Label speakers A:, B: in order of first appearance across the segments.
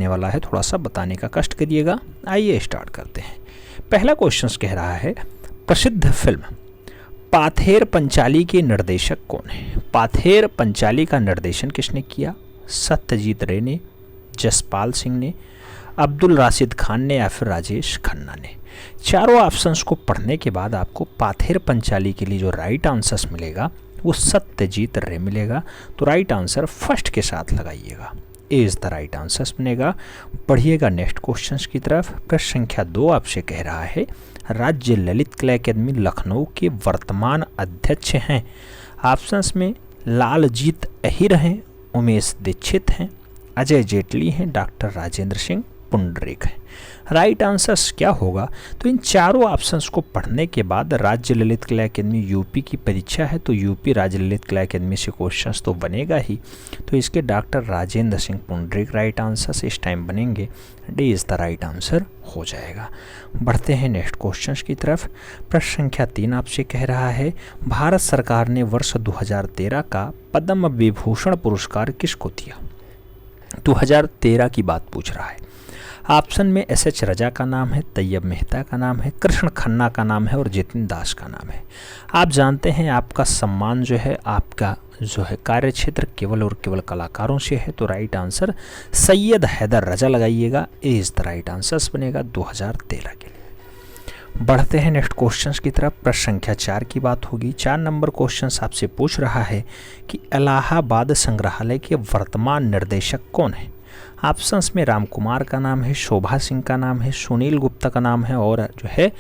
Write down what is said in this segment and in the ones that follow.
A: रहने वाला है, थोड़ा सा बताने का कष्ट करिएगा। आइए स्टार्ट करते हैं। पहला क्वेश्चन कह रहा है, प्रसिद्ध फिल्म पाथेर पंचाली के निर्देशक कौन है? पाथेर पंचाली का निर्देशन किसने किया? सत्यजीत रे ने, जसपाल सिंह ने, अब्दुल राशिद खान ने या फिर राजेश खन्ना ने? चारों ऑप्शंस को पढ़ने के बाद आपको पाथेर पंचाली के लिए जो राइट आंसर्स मिलेगा वो सत्यजीत रे मिलेगा। तो राइट आंसर फर्स्ट के साथ लगाइएगा, ए इज द राइट आंसर्स बनेगा। पढ़िएगा नेक्स्ट क्वेश्चन की तरफ। प्रश्न संख्या 2 आपसे कह रहा है, राज्य ललित कला अकादमी लखनऊ के वर्तमान अध्यक्ष हैं? ऑप्शंस में लालजीत अहिर हैं, उमेश दीक्षित हैं, अजय जेटली हैं, डॉक्टर राजेंद्र सिंह पुंडरीक हैं। राइट आंसर्स क्या होगा? तो इन चारों ऑप्शंस को पढ़ने के बाद राज्य ललित कला अकादमी यूपी की परीक्षा है, तो यूपी राज्य ललित कला अकादमी से क्वेश्चंस तो बनेगा ही। तो इसके doctor Rajendra Singh Pundarik right answers इस टाइम बनेंगे। D is the right answer हो जाएगा। बढ़ते हैं नेक्स्ट क्वेश्चन की तरफ। प्रश्न संख्या 3 आपसे कह रहा है, भारत सरकार ने वर्ष 2013 का पद्म विभूषण पुरस्कार किसको दिया? 2013 की बात पूछ रहा है। ऑप्शन में एस.एच. रजा का नाम है, तैयब मेहता का नाम है, कृष्ण खन्ना का नाम है और जितिन दास का नाम है। आप जानते हैं आपका सम्मान जो है, आपका जो है कार्य क्षेत्र केवल और केवल कलाकारों से है। तो राइट आंसर सैयद हैदर रजा लगाइएगा, ए इज द राइट आंसर्स बनेगा 2013 के लिए। बढ़ते हैं नेक्स्ट क्वेश्चन की तरफ। प्रश्न संख्या 4 की बात होगी। 4 नंबर क्वेश्चन आपसे पूछ रहा है कि इलाहाबाद संग्रहालय के वर्तमान निर्देशक कौन है? ऑप्शंस में राम कुमार का नाम है, शोभा सिंह का नाम है, सुनील गुप्ता का नाम है और जो है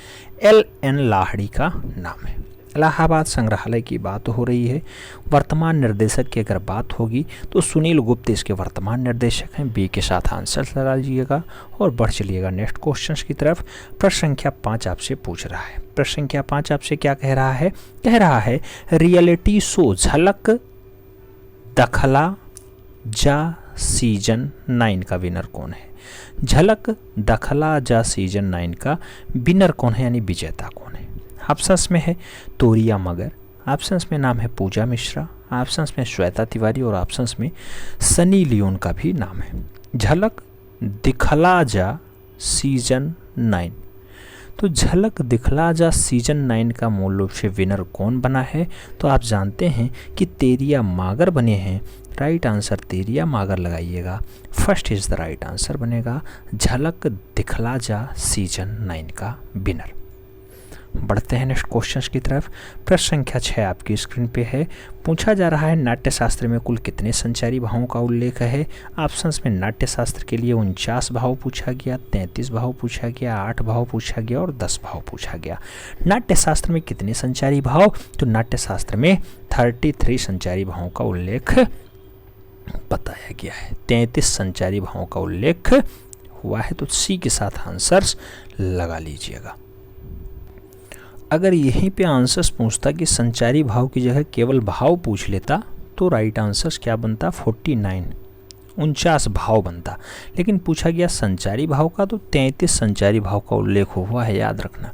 A: L.N. लाहड़ी का नाम है। इलाहाबाद संग्रहालय की बात हो रही है। वर्तमान निर्देशक की अगर बात होगी तो सुनील गुप्ता इसके वर्तमान निर्देशक हैं। बी के साथ आंसर लगा लीजिएगा और बढ़ चलिएगा नेक्स्ट क्वेश्चन की तरफ। प्रश्न संख्या 5 आपसे पूछ रहा है। प्रश्न संख्या 5 आपसे क्या कह रहा है? कह रहा है, रियलिटी शो झलक दखला जा सीजन 9 का विनर कौन है? झलक दखला जा सीजन 9 का विनर कौन है, यानी विजेता कौन है? ऑप्शंस में है तोरिया मगर, ऑप्शंस में नाम है पूजा मिश्रा, ऑप्शंस में श्वेता तिवारी और ऑप्शंस में सनी लियोन का भी नाम है। झलक दिखला जा सीजन 9। तो झलक दिखला जा सीजन 9 का मूल रूप से विनर कौन बना है? तो आप जानते हैं कि तेरिया मागर बने हैं। राइट आंसर तेरिया मागर लगाइएगा, first is the right answer बनेगा झलक दिखला जा सीजन 9 का विनर। बढ़ते हैं नेक्स्ट क्वेश्चन की तरफ। प्रश्न संख्या 6 आपकी स्क्रीन पे है। पूछा जा रहा है, नाट्यशास्त्र में कुल कितने संचारी भावों का उल्लेख है? ऑप्शंस में नाट्यशास्त्र के लिए 49 भाव पूछा गया, 33 भाव पूछा गया, 8 भाव पूछा गया और 10 भाव पूछा गया। नाट्यशास्त्र में कितने संचारी भाव? तो नाट्यशास्त्र में 33 संचारी भावों का उल्लेख बताया गया है। 33 संचारी भावों का उल्लेख हुआ है। तो सी के साथ आंसर्स लगा लीजिएगा। अगर यहीं पे आंसर्स पूछता कि संचारी भाव की जगह केवल भाव पूछ लेता तो राइट आंसर्स क्या बनता? 49 भाव बनता। लेकिन पूछा गया संचारी भाव का, तो 33 संचारी भाव का उल्लेख हुआ है, याद रखना।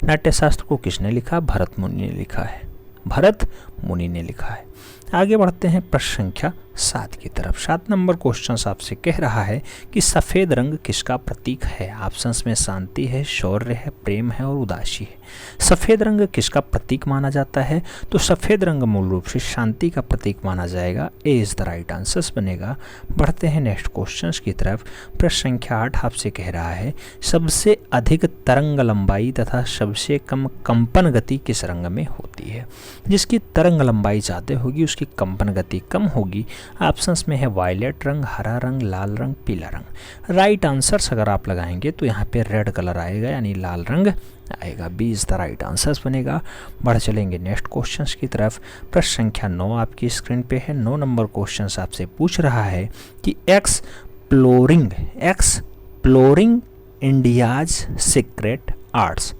A: नाट्यशास्त्र को किसने लिखा? भरत मुनि ने लिखा है, भरत मुनि ने लिखा है। आगे बढ़ते हैं प्रश्न संख्या 7 की तरफ। 7 नंबर क्वेश्चन आपसे कह रहा है कि सफ़ेद रंग किसका प्रतीक है? ऑप्शंस में शांति है, शौर्य है, प्रेम है और उदासी है। सफ़ेद रंग किसका प्रतीक माना जाता है? तो सफ़ेद रंग मूल रूप से शांति का प्रतीक माना जाएगा, ए इज द राइट आंसर्स बनेगा। बढ़ते हैं नेक्स्ट क्वेश्चन की तरफ। प्रश्न संख्या 8 आपसे कह रहा है, सबसे अधिक तरंग लंबाई तथा सबसे कम कंपन गति किस रंग में होती है? जिसकी तरंग लंबाई ज़्यादा होगी उसकी कंपन गति कम होगी। ऑप्शंस में है वायलेट रंग, हरा रंग, लाल रंग, पीला रंग। राइट आंसर्स अगर आप लगाएंगे तो यहाँ पे रेड कलर आएगा, यानी लाल रंग आएगा। B is the right answers बनेगा। बढ़ चलेंगे नेक्स्ट क्वेश्चन की तरफ। प्रश्न संख्या 9 आपकी स्क्रीन पे है। 9 नंबर क्वेश्चन आपसे पूछ रहा है कि exploring India's secret arts,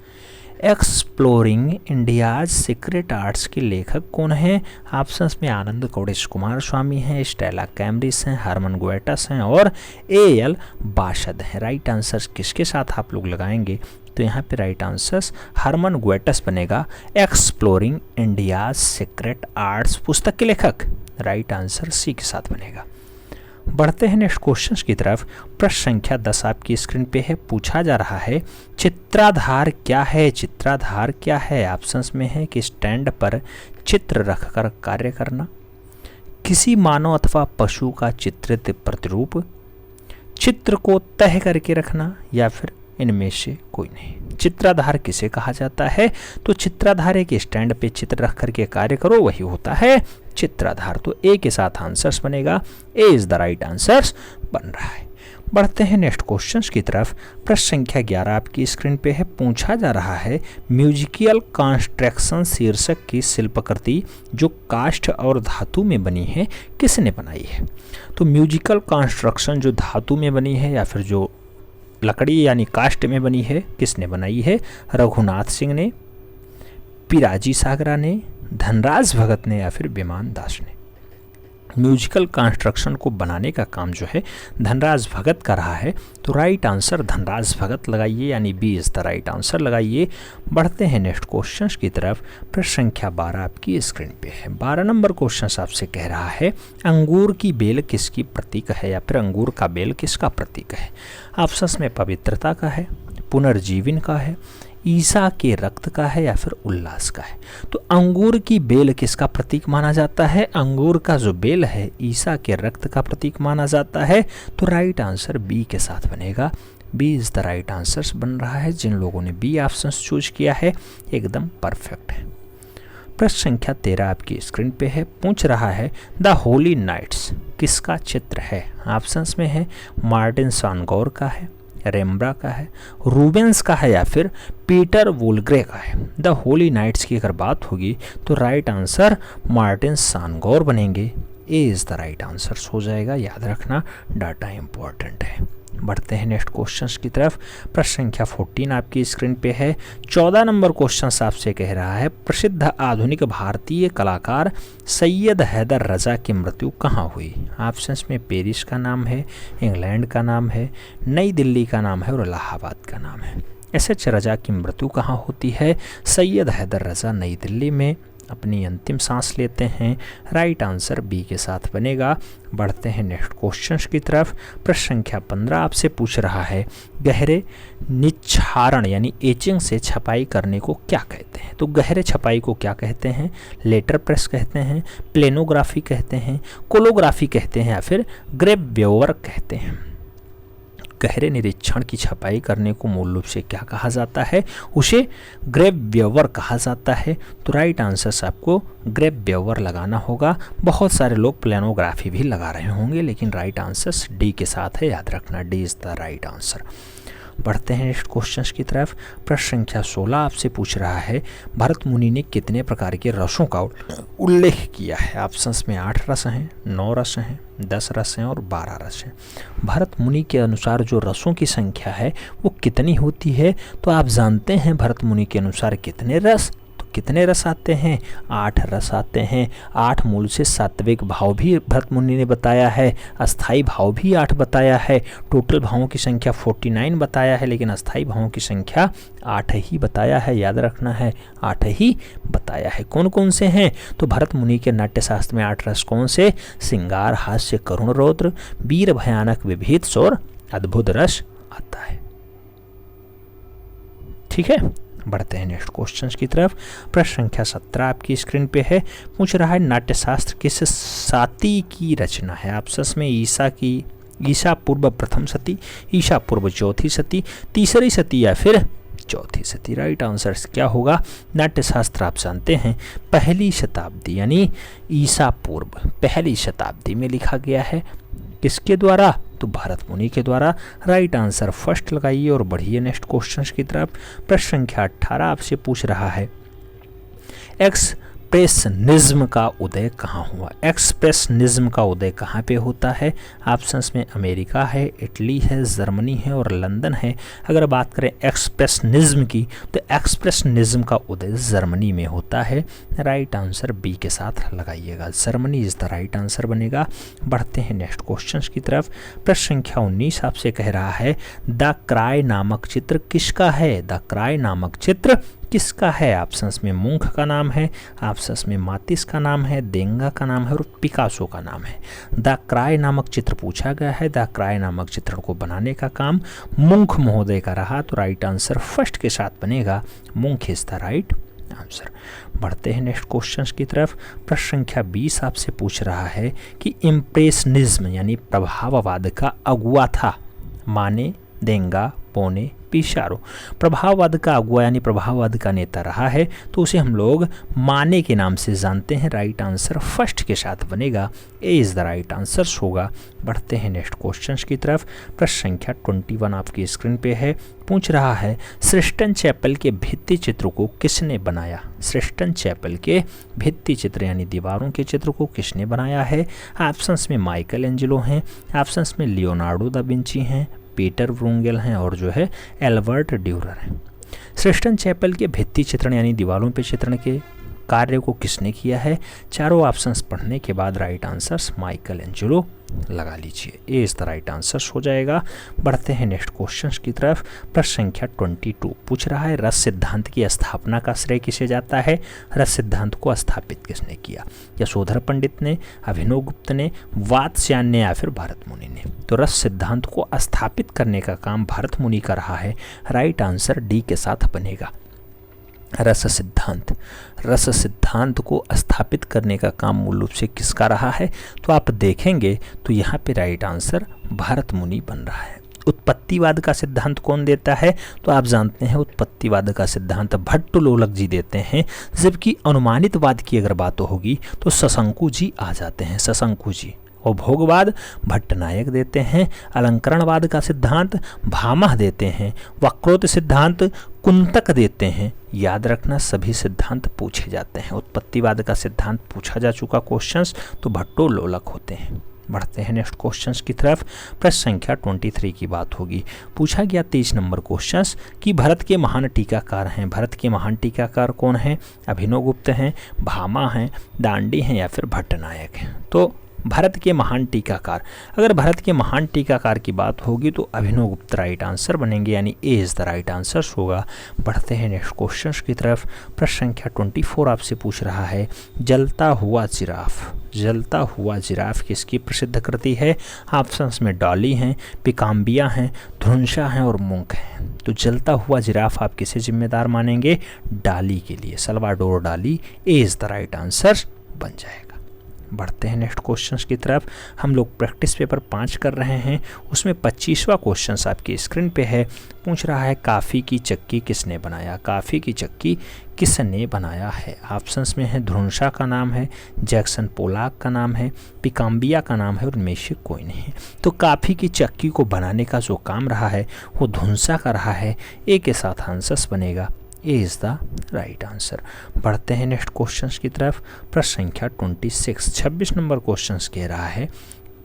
A: exploring India's secret arts के लेखक कौन हैं? ऑप्शंस में आनंद कौड़ेश कुमार स्वामी हैं, स्टेला कैम्ब्रिज हैं, हरमन गोएटस हैं और A.L. बाशद हैं। राइट आंसर्स किसके साथ आप लोग लगाएंगे? तो यहाँ पे राइट आंसर्स हरमन गोएटस बनेगा। एक्सप्लोरिंग इंडियाज सीक्रेट आर्ट्स पुस्तक के लेखक, राइट आंसर सी के साथ बनेगा। बढ़ते हैं नेक्स्ट क्वेश्चन की तरफ। प्रश्न संख्या 10 आपकी स्क्रीन पे है। पूछा जा रहा है चित्राधार क्या है। चित्राधार क्या है? ऑप्शंस में है कि स्टैंड पर चित्र रखकर कार्य करना, किसी मानव अथवा पशु का चित्रित प्रतिरूप, चित्र को तय करके रखना, या फिर इनमें से कोई नहीं। चित्राधार किसे कहा जाता है? तो चित्राधार एक स्टैंड पे चित्र रख करके कार्य करो, वही होता है चित्राधार। तो ए के साथ आंसर्स बनेगा। ए इज द राइट आंसर्स बन रहा है। बढ़ते हैं नेक्स्ट क्वेश्चंस की तरफ। प्रश्न संख्या 11 आपकी स्क्रीन पे है। पूछा जा रहा है म्यूजिकल कंस्ट्रक्शन शीर्षक की शिल्पकृति जो काष्ठ और धातु में बनी है किसने बनाई है? तो म्यूजिकल कंस्ट्रक्शन जो धातु में बनी है या फिर जो लकड़ी यानी काष्ठ में बनी है, किसने बनाई है? रघुनाथ सिंह ने, पिराजी सागरा ने, धनराज भगत ने, या फिर विमान दास ने। म्यूजिकल कंस्ट्रक्शन को बनाने का काम जो है धनराज भगत का रहा है। तो राइट आंसर धनराज भगत लगाइए, यानी B is the right answer लगाइए। बढ़ते हैं नेक्स्ट क्वेश्चन की तरफ। प्रश्न संख्या 12 आपकी स्क्रीन पे है। 12 नंबर क्वेश्चन आपसे कह रहा है अंगूर की बेल किसकी प्रतीक है, या फिर अंगूर का बेल किसका प्रतीक है? ऑप्शंस में पवित्रता का है, पुनर्जीवन का है, ईसा के रक्त का है, या फिर उल्लास का है। तो अंगूर की बेल किसका प्रतीक माना जाता है? अंगूर का जो बेल है ईसा के रक्त का प्रतीक माना जाता है। तो राइट आंसर बी के साथ बनेगा। B is the right answer बन रहा है। जिन लोगों ने बी ऑप्शन चूज किया है एकदम परफेक्ट है। प्रश्न संख्या 13 आपकी स्क्रीन पे है। पूछ रहा है द होली नाइट्स किसका चित्र है? ऑप्शंस में है मार्टिन सानगौर का है, रेम्ब्रा का है, रूबेंस का है, या फिर पीटर वोल्ग्रे का है। द होली नाइट्स की अगर बात होगी तो राइट आंसर मार्टिन सानगौर बनेंगे। ए इज द राइट आंसर हो जाएगा। याद रखना डाटा इंपॉर्टेंट है। बढ़ते हैं नेक्स्ट क्वेश्चंस की तरफ। प्रश्न संख्या 14 आपकी स्क्रीन पे है। 14 नंबर क्वेश्चन आपसे कह रहा है प्रसिद्ध आधुनिक भारतीय कलाकार सैयद हैदर रजा की मृत्यु कहाँ हुई? ऑप्शंस में पेरिस का नाम है, इंग्लैंड का नाम है, नई दिल्ली का नाम है और इलाहाबाद का नाम है। एस.एच. रजा की मृत्यु कहाँ होती है? सैयद हैदर रजा नई दिल्ली में अपनी अंतिम सांस लेते हैं। राइट आंसर बी के साथ बनेगा। बढ़ते हैं नेक्स्ट क्वेश्चंस की तरफ। प्रश्न संख्या 15 आपसे पूछ रहा है गहरे निच्छारण यानी एचिंग से छपाई करने को क्या कहते हैं? तो गहरे छपाई को क्या कहते हैं? लेटर प्रेस कहते हैं, प्लेनोग्राफी कहते हैं, कोलोग्राफी कहते हैं, या फिर ग्रेव्योवर कहते हैं। गहरे निरीक्षण की छपाई करने को मूल रूप से क्या कहा जाता है? उसे ग्रेव्योवर कहा जाता है। तो राइट आंसर आपको ग्रेव्योवर लगाना होगा। बहुत सारे लोग प्लेनोग्राफी भी लगा रहे होंगे, लेकिन राइट आंसर डी के साथ है। याद रखना D is the right answer. बढ़ते हैं नेक्स्ट क्वेश्चंस की तरफ। प्रश्न संख्या 16 आपसे पूछ रहा है भरत मुनि ने कितने प्रकार के रसों का उल्लेख किया है? ऑप्शंस में 8 रस हैं, 9 रस हैं, 10 रस हैं और 12 रस हैं। भरत मुनि के अनुसार जो रसों की संख्या है वो कितनी होती है? तो आप जानते हैं भरत मुनि के अनुसार कितने रस, तो कितने रस आते हैं? 8 रस आते हैं। 8 मूल से सात्विक भाव भी भरत मुनि ने बताया है, अस्थाई भाव भी 8 बताया है, टोटल भावों की संख्या 49 बताया है, लेकिन अस्थाई भावों की संख्या 8 ही बताया है। याद रखना है 8 ही बताया है। कौन कौन से हैं? तो भरत मुनि के नाट्यशास्त्र में 8 रस कौन से? श्रृंगार, हास्य, करुण, रौद्र, वीर, भयानक, विभीत और अद्भुत रस आता है। ठीक है, बढ़ते हैं नेक्स्ट क्वेश्चंस की तरफ। प्रश्न संख्या 17 आपकी स्क्रीन पे है। पूछ रहा है नाट्यशास्त्र किस साती की रचना है? ऑप्शंस में ईसा पूर्व प्रथम सती, ईसा पूर्व चौथी सती, तीसरी सती, या फिर चौथी सती। राइट आंसर क्या होगा? नाट्यशास्त्र आप जानते हैं पहली शताब्दी यानी ईसा पूर्व पहली शताब्दी में लिखा गया है। किसके द्वारा? तो भरत मुनि के द्वारा। राइट आंसर फर्स्ट लगाइए और बढ़िए नेक्स्ट क्वेश्चंस की तरफ। प्रश्न संख्या 18 आपसे पूछ रहा है एक्सप्रेशनिज्म का उदय कहाँ हुआ? एक्सप्रेशनिज्म का उदय कहाँ पे होता है? ऑप्शंस में अमेरिका है, इटली है, जर्मनी है और लंदन है। अगर बात करें एक्सप्रेशनिज्म की तो एक्सप्रेशनिज्म का उदय जर्मनी में होता है। राइट आंसर बी के साथ लगाइएगा, Germany is the right answer बनेगा। बढ़ते हैं नेक्स्ट क्वेश्चंस की तरफ। प्रश्न संख्या 19 आपसे कह रहा है द क्राई नामक चित्र किसका है? द क्राई नामक चित्र किसका है? ऑप्शंस में मुंख का नाम है, ऑप्शंस में मातिस का नाम है, देंगा का नाम है और पिकासो का नाम है। द क्राई नामक चित्र पूछा गया है। द क्राई नामक चित्र को बनाने का काम मुंख महोदय का रहा, तो राइट आंसर फर्स्ट के साथ बनेगा, मुंख इज द राइट आंसर। बढ़ते हैं नेक्स्ट क्वेश्चन की तरफ। प्रश्न संख्या 20 आपसे पूछ रहा है कि इम्प्रेशनिज्म यानी प्रभाववाद का अगुआ था। माने, देंगा, पोने, पिसारो। प्रभाववाद का अगुआ यानी प्रभाववाद का नेता रहा है, तो उसे हम लोग माने के नाम से जानते हैं। राइट आंसर फर्स्ट के साथ बनेगा, A is the right answer होगा। बढ़ते हैं नेक्स्ट क्वेश्चन की तरफ। प्रश्न संख्या 21 आपकी स्क्रीन पे है। पूछ रहा है सिस्टन चैपल के भित्ति चित्र को किसने बनाया? सिस्टन चैपल के भित्ति चित्र यानी दीवारों के चित्र को किसने बनाया है? ऑप्शंस में माइकल एंजेलो हैं, ऑप्शंस में लियोनार्डो दा विंची हैं, पीटर ब्रूंगेल हैं और जो है एल्बर्ट ड्यूरर हैं। सिस्टन चैपल के भित्ति चित्रण यानी दीवारों पे चित्रण के कार्य को किसने किया है? चारों ऑप्शंस पढ़ने के बाद राइट आंसर्स माइकल एंजेलो लगा लीजिए, ए इज द राइट आंसर्स हो जाएगा। बढ़ते हैं नेक्स्ट क्वेश्चन की तरफ। प्रश्न संख्या 22 पूछ रहा है रस सिद्धांत की स्थापना का श्रेय किसे जाता है? रस सिद्धांत को स्थापित किसने किया? यशोधर पंडित ने, अभिनव गुप्त ने, वात्स्यायन ने या फिर भरत मुनि ने? तो रस सिद्धांत को स्थापित करने का काम भरत मुनि का रहा है। राइट आंसर डी के साथ बनेगा। रस सिद्धांत को स्थापित करने का काम मूल रूप से किसका रहा है? तो आप देखेंगे तो यहाँ पे राइट आंसर भरत मुनि बन रहा है। उत्पत्तिवाद का सिद्धांत कौन देता है? तो आप जानते हैं उत्पत्तिवाद का सिद्धांत भट्टलोलक जी देते हैं, जबकि अनुमानितवाद की अगर बात होगी तो शशंकु जी आ जाते हैं, शशंकु जी। और भोगवाद भट्टनायक देते हैं। अलंकरणवाद का सिद्धांत भामह देते हैं। वक्रोक्त सिद्धांत कुंतक देते हैं। याद रखना सभी सिद्धांत पूछे जाते हैं। उत्पत्तिवाद का सिद्धांत पूछा जा चुका क्वेश्चंस तो भट्टोलोलक होते हैं। बढ़ते हैं नेक्स्ट क्वेश्चंस की तरफ। प्रश्न संख्या 23 की बात होगी। पूछा गया 23 नंबर क्वेश्चंस कि भारत के महान टीकाकार हैं। भारत के महान टीकाकार कौन हैं? अभिनव गुप्त हैं, भामा हैं, दांडी हैं या फिर भट्टनायक हैं? तो भारत के महान टीकाकार, अगर भारत के महान टीकाकार की बात होगी तो अभिनव गुप्त राइट आंसर बनेंगे, यानी A is the right answer होगा। बढ़ते हैं नेक्स्ट क्वेश्चन की तरफ। प्रश्न संख्या 24 आपसे पूछ रहा है जलता हुआ जिराफ किसकी प्रसिद्ध कृति है? ऑप्शंस में डॉली हैं, पिकाम्बिया हैं, धुंसा हैं और मुंक हैं। तो जलता हुआ जिराफ आप किसे जिम्मेदार मानेंगे? डाली के लिए, सल्वाडोर डाली, A is the right answer बन जाएगा। बढ़ते हैं नेक्स्ट क्वेश्चंस की तरफ। हम लोग प्रैक्टिस पेपर 5 कर रहे हैं, उसमें 25वां क्वेश्चन आपकी स्क्रीन पे है। पूछ रहा है काफ़ी की चक्की किसने बनाया? काफ़ी की चक्की किसने बनाया है? ऑप्शंस में है धुंसा का नाम है, जैक्सन पोलाक का नाम है, पिकाम्बिया का नाम है और उनमें से कोई नहीं है। तो काफ़ी की चक्की को बनाने का जो काम रहा है वो धुंसा का रहा है, ए के साथ आंसर्स बनेगा, A is the right answer. बढ़ते हैं नेक्स्ट क्वेश्चंस की तरफ। प्रश्न संख्या 26 नंबर क्वेश्चंस कह रहा है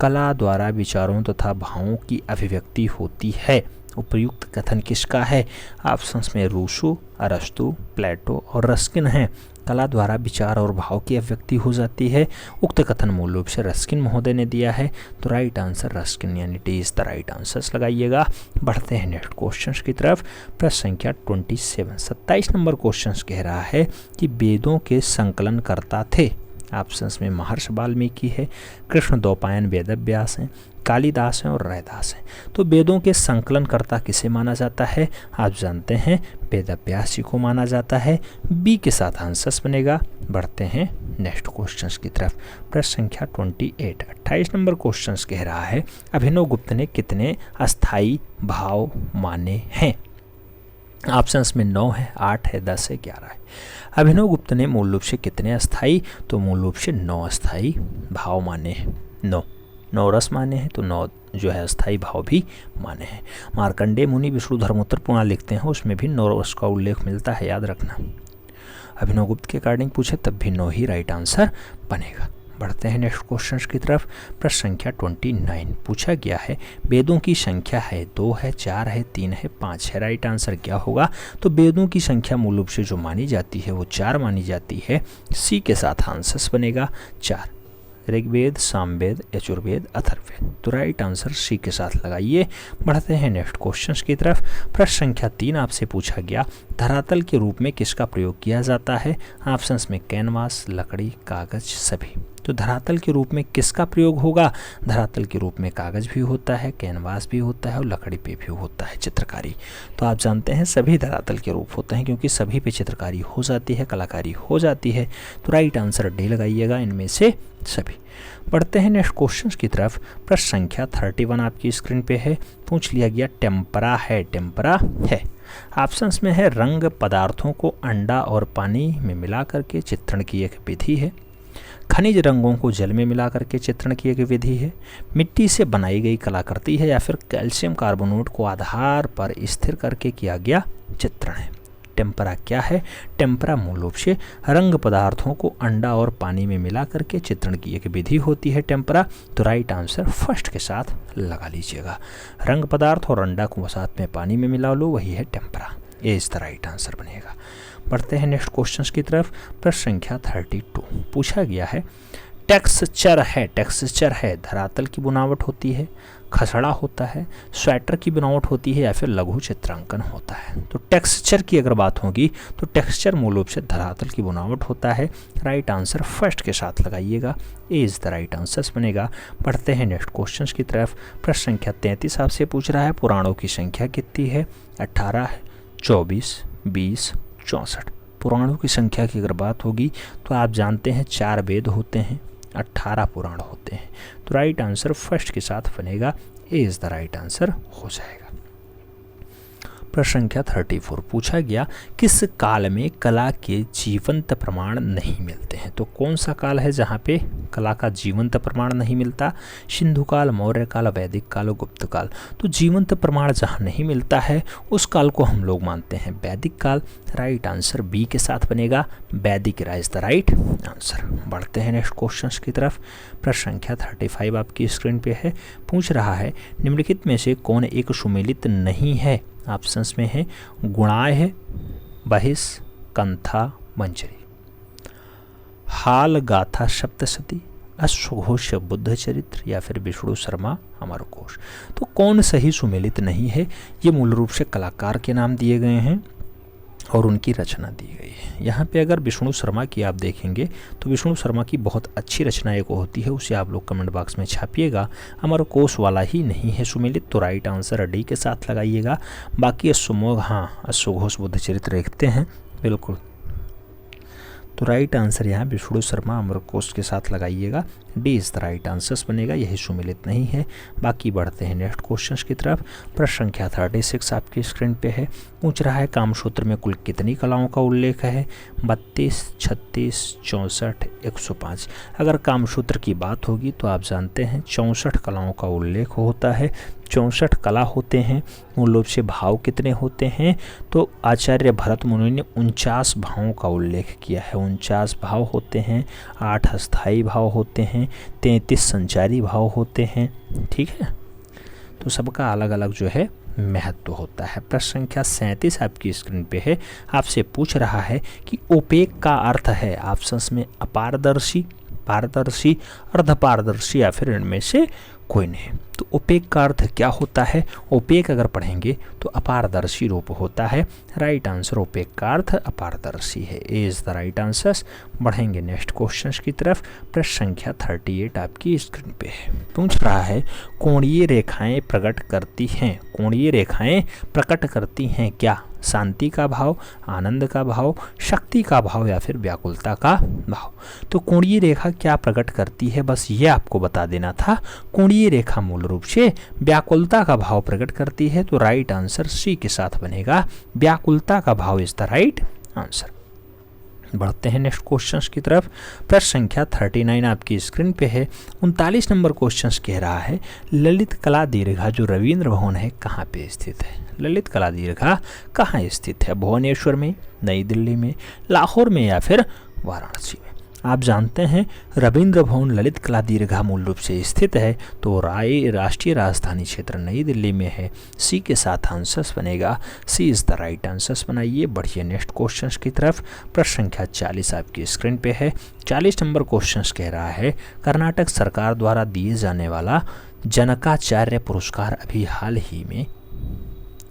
A: कला द्वारा विचारों तथा भावों की अभिव्यक्ति होती है। उपयुक्त कथन किसका है? ऑप्शंस में रूसो, अरस्तु, प्लेटो और रस्किन हैं। कला द्वारा विचार और भाव की अभिव्यक्ति हो जाती है। उक्त कथन मूल रूप से रस्किन महोदय ने दिया है, तो राइट आंसर रस्किन यानी D is the right answers लगाइएगा। बढ़ते हैं नेक्स्ट क्वेश्चन की तरफ। प्रश्न संख्या 27 नंबर क्वेश्चन कह रहा है कि वेदों के संकलनकर्ता थे। ऑप्शंस में महर्षि वाल्मीकि है, कृष्ण द्वैपायन वेदव्यास हैं, कालिदास हैं और रैदास हैं। तो वेदों के संकलनकर्ता किसे माना जाता है? आप जानते हैं वेदव्यास जी को माना जाता है, बी के साथ आंसर्स बनेगा। बढ़ते हैं नेक्स्ट क्वेश्चंस की तरफ। प्रश्न संख्या 28 नंबर क्वेश्चंस कह रहा है अभिनव गुप्त ने कितने अस्थाई भाव माने हैं? ऑप्शंस में 9 है, 8 है, 10 है, 11 है। अभिनव गुप्त ने मूल रूप से कितने अस्थाई? तो मूल रूप से 9 अस्थाई भाव माने हैं। 9 रस माने हैं, तो 9 जो है अस्थाई भाव भी माने हैं। मार्कंडेय मुनि विष्णु धर्मोत्तर पुराण लिखते हैं, उसमें भी 9 रस का उल्लेख मिलता है, याद रखना। अभिनव गुप्त के अकॉर्डिंग पूछे तब भी 9 ही राइट आंसर बनेगा। बढ़ते हैं नेक्स्ट क्वेश्चन की तरफ। प्रश्न संख्या 29 पूछा गया है वेदों की संख्या है 2 है, 4 है, 3 है, 5 है। राइट आंसर क्या होगा? तो वेदों की संख्या मूल रूप से जो मानी जाती है वो 4 मानी जाती है, सी के साथ आंसर्स बनेगा 4। ऋग्वेद, सामवेद, यजुर्वेद, अथर्ववेद। तो राइट आंसर सी के साथ लगाइए। बढ़ते हैं नेक्स्ट क्वेश्चन की तरफ। प्रश्न संख्या 3 आपसे पूछा गया, धरातल के रूप में किसका प्रयोग किया जाता है? ऑप्शंस में कैनवास, लकड़ी, कागज, सभी। तो धरातल के रूप में किसका प्रयोग होगा? धरातल के रूप में कागज भी होता है, कैनवास भी होता है और लकड़ी पे भी होता है चित्रकारी। तो आप जानते हैं सभी धरातल के रूप होते हैं, क्योंकि सभी पे चित्रकारी हो जाती है, कलाकारी हो जाती है। तो राइट आंसर डी लगाइएगा, इनमें से सभी। बढ़ते हैं नेक्स्ट क्वेश्चन की तरफ। प्रश्न संख्या 31 आपकी स्क्रीन पे है। पूछ लिया गया टेम्परा है, टेम्परा है। ऑप्शंस में है रंग पदार्थों को अंडा और पानी में मिला करके चित्रण की एक विधि है, खनिज रंगों को जल में मिला करके चित्रण की एक विधि है, मिट्टी से बनाई गई कलाकृति है, या फिर कैल्शियम कार्बोनेट को आधार पर स्थिर करके किया गया चित्रण है। टेम्परा क्या है? टेम्परा मूल रूप से रंग पदार्थों को अंडा और पानी में मिला करके चित्रण की एक विधि होती है टेम्परा। तो राइट आंसर फर्स्ट के साथ लगा लीजिएगा। रंग पदार्थ और अंडा को साथ में पानी में मिला लो, वही है टेम्परा। ये इस तरह राइट आंसर बनेगा। बढ़ते हैं नेक्स्ट क्वेश्चन की तरफ। प्रश्न संख्या 32 पूछा गया है, टेक्सचर है, टेक्सचर है, धरातल की बुनावट होती है, खसड़ा होता है, स्वेटर की बनावट होती है, या फिर लघु चित्रांकन होता है। तो टेक्सचर की अगर बात होगी तो टेक्सचर मूल रूप से धरातल की बनावट होता है। राइट आंसर फर्स्ट के साथ लगाइएगा, ए इज द राइट आंसर बनेगा। बढ़ते हैं नेक्स्ट क्वेश्चन की तरफ। प्रश्न संख्या 33 आपसे पूछ रहा है, पुराणों की संख्या कितनी है? 18, 24, 20, 64। पुराणों की संख्या की अगर बात होगी तो आप जानते हैं 4 वेद होते हैं, 18 पुराण होते हैं। तो राइट आंसर फर्स्ट के साथ बनेगा, ए इज द राइट आंसर हो जाएगा। प्रश्न संख्या 34 पूछा गया, किस काल में कला के जीवंत प्रमाण नहीं मिलते हैं? तो कौन सा काल है जहाँ पे कला का जीवंत प्रमाण नहीं मिलता? सिंधु काल, मौर्य काल, वैदिक काल और गुप्त काल। तो जीवंत प्रमाण जहाँ नहीं मिलता है उस काल को हम लोग मानते हैं वैदिक काल। राइट आंसर बी के साथ बनेगा, वैदिक इज द राइट आंसर। बढ़ते हैं नेक्स्ट क्वेश्चन की तरफ। प्रश्न संख्या 35 आपकी स्क्रीन पे है। पूछ रहा है, निम्नलिखित में से कौन एक सुमेलित नहीं है? ऑप्शंस में है गुणाय है, बहिष, कंथा, मंजरी। हाल गाथा सप्तशती, अश्वघोष बुद्ध चरित्र, या फिर विष्णु शर्मा अमरकोश। तो कौन सही सुमेलित नहीं है? ये मूल रूप से कलाकार के नाम दिए गए हैं और उनकी रचना दी गई है। यहाँ पे अगर विष्णु शर्मा की आप देखेंगे तो विष्णु शर्मा की बहुत अच्छी रचना एक होती है, उसे आप लोग कमेंट बॉक्स में छापिएगा। अमरकोश वाला ही नहीं है सुमेलित, तो राइट आंसर डी के साथ लगाइएगा। बाकी अश्वघोष बुद्ध चरित्र देखते हैं बिल्कुल। तो राइट आंसर यहाँ विष्णु शर्मा अमरकोश के साथ लगाइएगा, D is the right answer बनेगा, यही सुमेलित नहीं है। बाकी बढ़ते हैं नेक्स्ट क्वेश्चन की तरफ। प्रश्न संख्या 36 आपकी स्क्रीन पे है। पूछ रहा है, कामसूत्र में कुल कितनी कलाओं का उल्लेख है? 32, 36, 64, 105। अगर कामसूत्र की बात होगी तो आप जानते हैं 64 कलाओं का उल्लेख होता है। 64 कला होते हैं। मूल रूप से भाव कितने होते हैं? तो आचार्य भरत मुनि ने 49 भावों का उल्लेख किया है। 49 भाव होते हैं, 8 अस्थायी भाव होते हैं, 33 संचारी भाव होते हैं। ठीक है, तो सबका अलग अलग जो है महत्व होता है। प्रश्न संख्या 37 आपकी स्क्रीन पे है। आपसे पूछ रहा है कि ओपेक का अर्थ है, ऑप्शंस में अपारदर्शी, पारदर्शी, अर्धपारदर्शी, या फिर इनमें से कोई नहीं। तो ओपेक का अर्थ क्या होता है? ओपेक अगर पढ़ेंगे तो अपारदर्शी रूप होता है। राइट आंसर ओपेक का अर्थ अपारदर्शी है, ए इज द राइट आंसर। बढ़ेंगे नेक्स्ट क्वेश्चन की तरफ। प्रश्न संख्या 38 आपकी स्क्रीन पे है। पूछ रहा है, कोणीय रेखाएं प्रकट करती हैं, कोणीय रेखाएं प्रकट करती हैं क्या? शांति का भाव, आनंद का भाव, शक्ति का भाव, या फिर व्याकुलता का भाव। तो कोणीय रेखा क्या प्रकट करती है, बस ये आपको बता देना था। कोणीय रेखा मूल रूप से व्याकुलता का भाव प्रकट करती है। तो राइट आंसर सी के साथ बनेगा, व्याकुलता का भाव इज द राइट आंसर। बढ़ते हैं नेक्स्ट क्वेश्चन की तरफ। प्रश्न संख्या 39 आपकी स्क्रीन पे है। 39 नंबर क्वेश्चन कह रहा है, ललित कला दीर्घा जो रविंद्र भवन है कहाँ पे स्थित है? ललित कला दीर्घा कहाँ स्थित है? भुवनेश्वर में, नई दिल्ली में, लाहौर में, या फिर वाराणसी में? आप जानते हैं रविंद्र भवन ललित कला दीर्घा मूल रूप से स्थित है, तो राष्ट्रीय राजधानी क्षेत्र नई दिल्ली में है। सी के साथ आंसर्स बनेगा, सी इज़ द राइट आंसर्स बनाइए। बढ़िए नेक्स्ट क्वेश्चन की तरफ। प्रश्न संख्या 40 आपकी स्क्रीन पे है। 40 नंबर क्वेश्चन कह रहा है कर्नाटक सरकार द्वारा दिए जाने वाला जनकाचार्य पुरस्कार अभी हाल ही में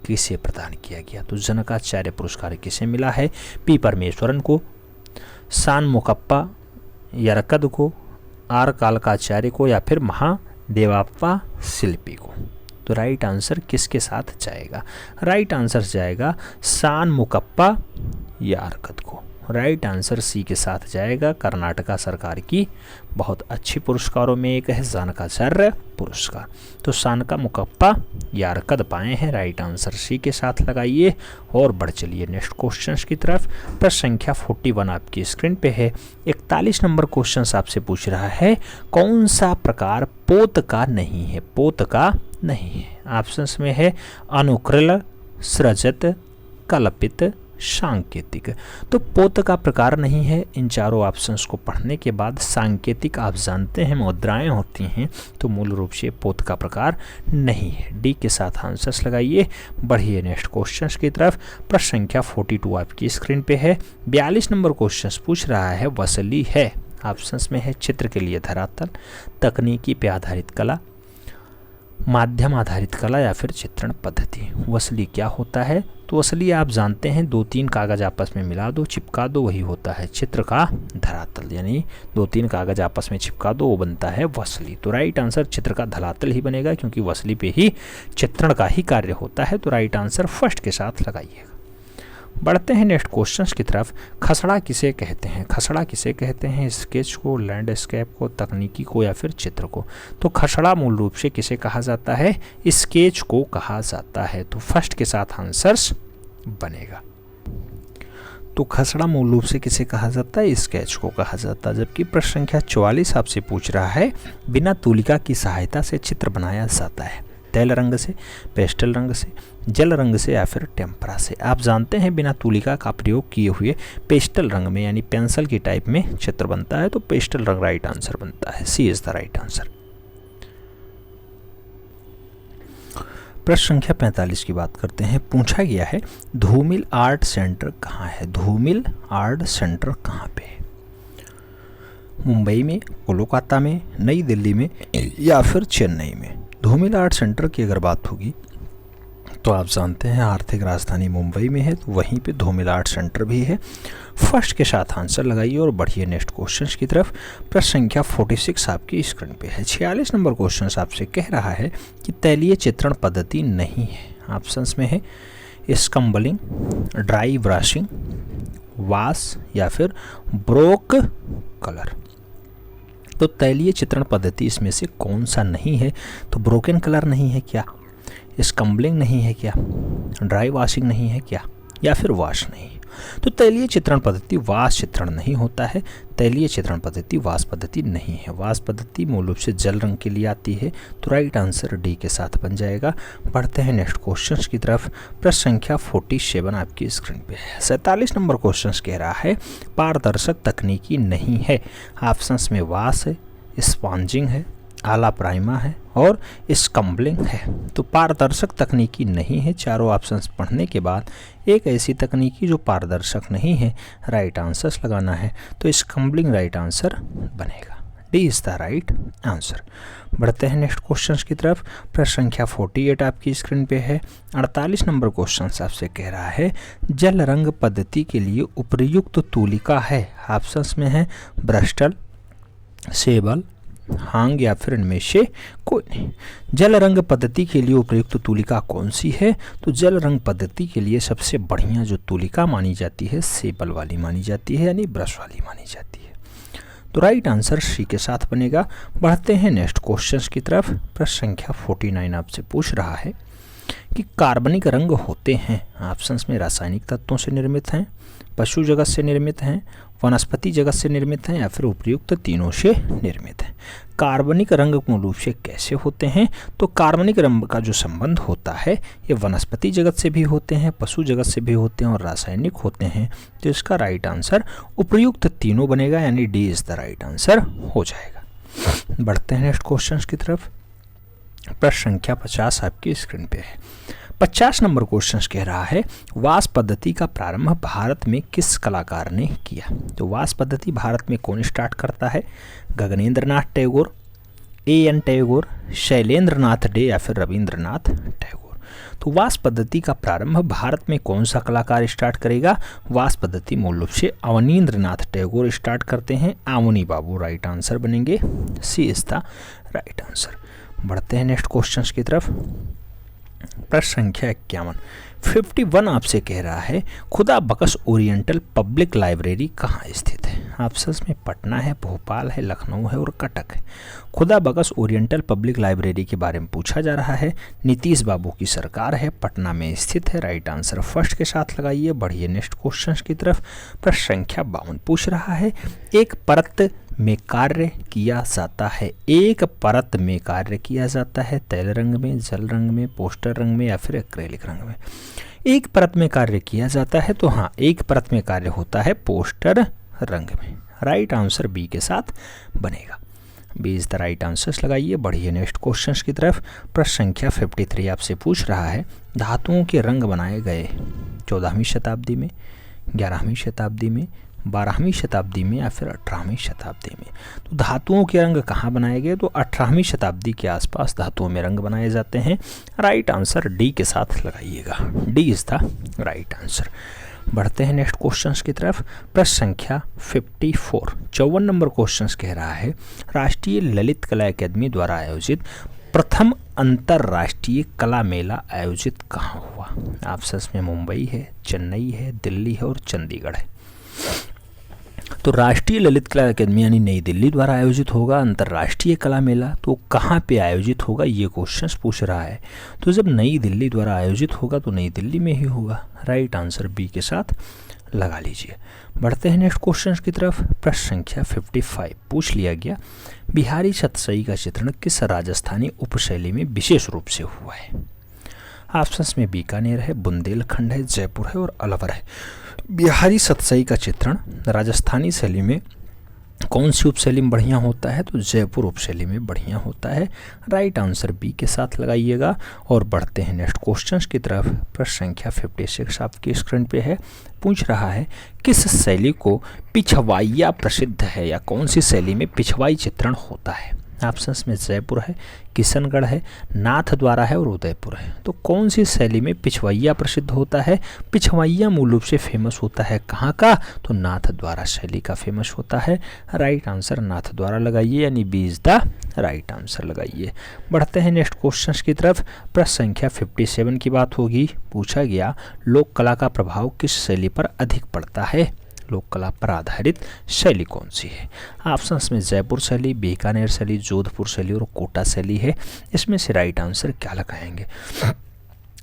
A: किसे प्रदान किया गया? तो जनकाचार्य पुरस्कार किसे मिला है? पी परमेश्वरन को, सान मुकप्पा यरकद को, आर कालकाचार्य को, या फिर महादेवाप्पा शिल्पी को। तो राइट आंसर किसके साथ जाएगा? राइट आंसर जाएगा सान मुकप्पा यरकद को। राइट आंसर सी के साथ जाएगा। कर्नाटका सरकार की बहुत अच्छी पुरस्कारों में एक है जनकाचार्य पुरस्कार। तो सानका मुकप्पा यारकद पाए हैं। राइट आंसर सी के साथ लगाइए और बढ़ चलिए नेक्स्ट क्वेश्चंस की तरफ। प्रश्न संख्या 41 आपकी स्क्रीन पे है। 41 नंबर क्वेश्चन आपसे पूछ रहा है कौन सा प्रकार पोत का नहीं है? पोत का नहीं है। ऑप्शंस में है अनुकृल, सृजत, कल्पित, सांकेतिक। तो पोत का प्रकार नहीं है। इन चारों ऑप्शंस को पढ़ने के बाद सांकेतिक आप जानते हैं मुद्राएं होती हैं, तो मूल रूप से पोत का प्रकार नहीं है। डी के साथ आंसर्स लगाइए। बढ़िए नेक्स्ट क्वेश्चंस की तरफ। प्रश्न संख्या 42 आपकी स्क्रीन पे है। 42 नंबर क्वेश्चन पूछ रहा है वसली है। ऑप्शंस में है चित्र के लिए धरातल, तकनीकी पे आधारित कला, माध्यम आधारित कला, या फिर चित्रण पद्धति। वसली क्या होता है? तो वसली आप जानते हैं 2-3 कागज आपस में मिला दो, चिपका दो, वही होता है चित्र का धरातल। यानी 2-3 कागज आपस में चिपका दो, वो बनता है वसली। तो राइट आंसर चित्र का धरातल ही बनेगा, क्योंकि वसली पे ही चित्रण का ही कार्य होता है। तो राइट आंसर फर्स्ट के साथ लगाइएगा। बढ़ते हैं नेक्स्ट क्वेश्चंस की तरफ। खसड़ा किसे कहते हैं? खसड़ा किसे कहते हैं? स्केच को, लैंडस्केप को, तकनीकी को, या फिर चित्र को? तो खसड़ा मूल रूप से किसे कहा जाता है? स्केच को कहा जाता है। तो फर्स्ट के साथ आंसर्स बनेगा। तो खसड़ा मूल रूप से किसे कहा जाता है? स्केच को कहा जाता है। जबकि प्रश्न संख्या 44 आपसे पूछ रहा है बिना तुलिका की सहायता से चित्र बनाया जाता है। तेल रंग से, पेस्टल रंग से, जल रंग से, या फिर टेम्परा से। आप जानते हैं बिना तुलिका का प्रयोग किए हुए पेस्टल रंग में यानी पेंसिल की टाइप में चित्र बनता है। तो पेस्टल रंग राइट आंसर बनता है। सी इज द राइट आंसर। प्रश्न संख्या 45 की बात करते हैं। पूछा गया है धूमिल आर्ट सेंटर कहाँ है? धूमिल आर्ट सेंटर कहाँ पे है? मुंबई में, कोलकाता में, नई दिल्ली में, या फिर चेन्नई में? धूमिल आर्ट सेंटर की अगर बात होगी तो आप जानते हैं आर्थिक राजधानी मुंबई में है, तो वहीं पे धूमिल आर्ट सेंटर भी है। फर्स्ट के साथ आंसर लगाइए और बढ़िए नेक्स्ट क्वेश्चंस की तरफ। प्रश्न संख्या 46 आपकी स्क्रीन पे है। 46 नंबर क्वेश्चन आपसे कह रहा है कि तैलीय चित्रण पद्धति नहीं है। ऑप्शंस में है स्कम्बलिंग, ड्राई ब्रशिंग, वाश, या फिर ब्रोक कलर। तो तैलीय चित्रण पद्धति इसमें से कौन सा नहीं है? तो ब्रोकन कलर नहीं है क्या? स्कम्बलिंग नहीं है क्या? ड्राई वॉशिंग नहीं है क्या? या फिर वाश नहीं? तो तैलीय चित्रण पद्धति वाश चित्रण नहीं होता है। तैलीय चित्रण पद्धति वाश पद्धति नहीं है। वाश पद्धति मूल रूप से जल रंग के लिए आती है। तो राइट आंसर डी के साथ बन जाएगा। बढ़ते हैं नेक्स्ट क्वेश्चन की तरफ। प्रश्न संख्या 47 आपकी स्क्रीन पे है। 47 नंबर क्वेश्चन कह रहा है पारदर्शक तकनीकी नहीं है। ऑप्शंस में वाश है, स्पॉन्जिंग है, आला प्राइमा है और स्कम्बलिंग है। तो पारदर्शक तकनीकी नहीं है। चारों ऑप्शंस पढ़ने के बाद एक ऐसी तकनीकी जो पारदर्शक नहीं है, राइट आंसर्स लगाना है। तो स्कम्बलिंग राइट आंसर बनेगा। D is the right answer. बढ़ते हैं नेक्स्ट क्वेश्चंस की तरफ। प्रश्न संख्या 48 आपकी स्क्रीन पे है। 48 नंबर क्वेश्चन आपसे कह रहा है जल रंग पद्धति के लिए उपयुक्त तुलिका है। ऑप्शंस में है ब्रस्टल, सेबल, हांग, या फिर इनमें से कोई नहीं। जल रंग पद्धति के लिए उपयुक्त तुलिका कौन सी है? तो जल रंग पद्धति के लिए सबसे बढ़िया जो तुलिका मानी जाती है सेबल वाली मानी जाती है, यानी ब्रश वाली मानी जाती है। तो राइट आंसर सी के साथ बनेगा। बढ़ते हैं नेक्स्ट क्वेश्चन की तरफ। प्रश्न संख्या 49 आपसे पूछ रहा है कि कार्बनिक रंग होते हैं। ऑप्शंस में रासायनिक तत्वों से निर्मित हैं, पशु जगत से निर्मित हैं, वनस्पति जगत से निर्मित हैं, या फिर उपयुक्त तीनों से निर्मित हैं। कार्बनिक रंग मूल रूप से कैसे होते हैं? तो कार्बनिक रंग का जो संबंध होता है ये वनस्पति जगत से भी होते हैं, पशु जगत से भी होते हैं और रासायनिक होते हैं। तो इसका राइट आंसर उपर्युक्त तीनों बनेगा, यानी D is the right answer हो जाएगा। बढ़ते हैं नेक्स्ट क्वेश्चन की तरफ। प्रश्न संख्या 50 आपकी स्क्रीन पे है। 50 नंबर क्वेश्चन कह रहा है वास पद्धति का प्रारंभ भारत में किस कलाकार ने किया? तो वास पद्धति भारत में कौन स्टार्ट करता है? गगनेंद्र नाथ टैगोर, A.N. टैगोर, शैलेंद्र नाथ डे या फिर रविंद्रनाथ टैगोर। तो वास पद्धति का प्रारंभ भारत में कौन सा कलाकार स्टार्ट करेगा? वास पद्धति मूल रूप से अवनींद्र नाथ टैगोर स्टार्ट करते हैं। आमोनी बाबू राइट आंसर बनेंगे, सी इज द राइट आंसर। बढ़ते हैं नेक्स्ट क्वेश्चन की तरफ। प्रश्न संख्या 51 आपसे कह रहा है खुदा बख्श ओरिएंटल पब्लिक लाइब्रेरी कहाँ स्थित है? ऑप्शंस में पटना है, भोपाल है, लखनऊ है और कटक है। खुदा बख्श ओरिएंटल पब्लिक लाइब्रेरी के बारे में पूछा जा रहा है। नीतीश बाबू की सरकार है, पटना में स्थित है। राइट आंसर फर्स्ट के साथ लगाइए। बढ़िए नेक्स्ट क्वेश्चन की तरफ। प्रश्न संख्या 52 पूछ रहा है एक परत में कार्य किया जाता है। एक परत में कार्य किया जाता है तैल रंग में, जल रंग में, पोस्टर रंग में या फिर एक्रेलिक रंग में। एक परत में कार्य किया जाता है तो हाँ, एक परत में कार्य होता है पोस्टर रंग में। राइट आंसर बी के साथ बनेगा। B is the right answers लगाइए। बढ़िए नेक्स्ट क्वेश्चन की तरफ। प्रश्न संख्या 53 आपसे पूछ रहा है धातुओं के रंग बनाए गए 14वीं शताब्दी में, 11वीं शताब्दी में, 12वीं शताब्दी में या फिर 18वीं शताब्दी में। तो धातुओं के रंग कहाँ बनाए गए? तो 18वीं शताब्दी के आसपास धातुओं में रंग बनाए जाते हैं। राइट आंसर डी के साथ लगाइएगा। D is the right answer. बढ़ते हैं नेक्स्ट क्वेश्चंस की तरफ। प्रश्न संख्या 54 नंबर क्वेश्चंस कह रहा है राष्ट्रीय ललित कला अकादमी द्वारा आयोजित प्रथम अंतर्राष्ट्रीय कला मेला आयोजित कहाँ हुआ? ऑप्शंस में मुंबई है, चेन्नई है, दिल्ली है और चंडीगढ़ है। तो राष्ट्रीय ललित कला अकादमी यानी नई दिल्ली द्वारा आयोजित होगा अंतर्राष्ट्रीय कला मेला। तो कहाँ पे आयोजित होगा ये क्वेश्चंस पूछ रहा है। तो जब नई दिल्ली द्वारा आयोजित होगा तो नई दिल्ली में ही होगा। राइट आंसर बी के साथ लगा लीजिए। बढ़ते हैं नेक्स्ट क्वेश्चन की तरफ। प्रश्न संख्या 55 पूछ लिया गया बिहारी सतसई का चित्रण किस राजस्थानी उपशैली में विशेष रूप से हुआ है? ऑप्शंस में बीकानेर है, बुंदेलखंड है, जयपुर है और अलवर है। बिहारी सतसई का चित्रण राजस्थानी शैली में कौन सी उपशैली में बढ़िया होता है? तो जयपुर उपशैली में बढ़िया होता है। राइट आंसर बी के साथ लगाइएगा। और बढ़ते हैं नेक्स्ट क्वेश्चन की तरफ। प्रश्न संख्या 56 आपकी स्क्रीन पे है। पूछ रहा है किस शैली को पिछवाइया प्रसिद्ध है या कौन सी शैली में पिछवाई चित्रण होता है? ऑप्शंस में जयपुर है, किशनगढ़ है, नाथ द्वारा है और उदयपुर है। तो कौन सी शैली में पिछवैया प्रसिद्ध होता है? पिछवैया मूल रूप से फेमस होता है कहाँ का? तो नाथ द्वारा शैली का फेमस होता है। राइट आंसर नाथ द्वारा लगाइए, यानी B is the right answer लगाइए। बढ़ते हैं नेक्स्ट क्वेश्चन की तरफ। प्रश्न संख्या 57 की बात होगी। पूछा गया लोक कला का प्रभाव किस शैली पर अधिक पड़ता है? लोक कला पर आधारित शैली कौन सी है? ऑप्शंस में जयपुर शैली, बीकानेर शैली, जोधपुर शैली और कोटा शैली है। इसमें से राइट आंसर क्या लगाएंगे?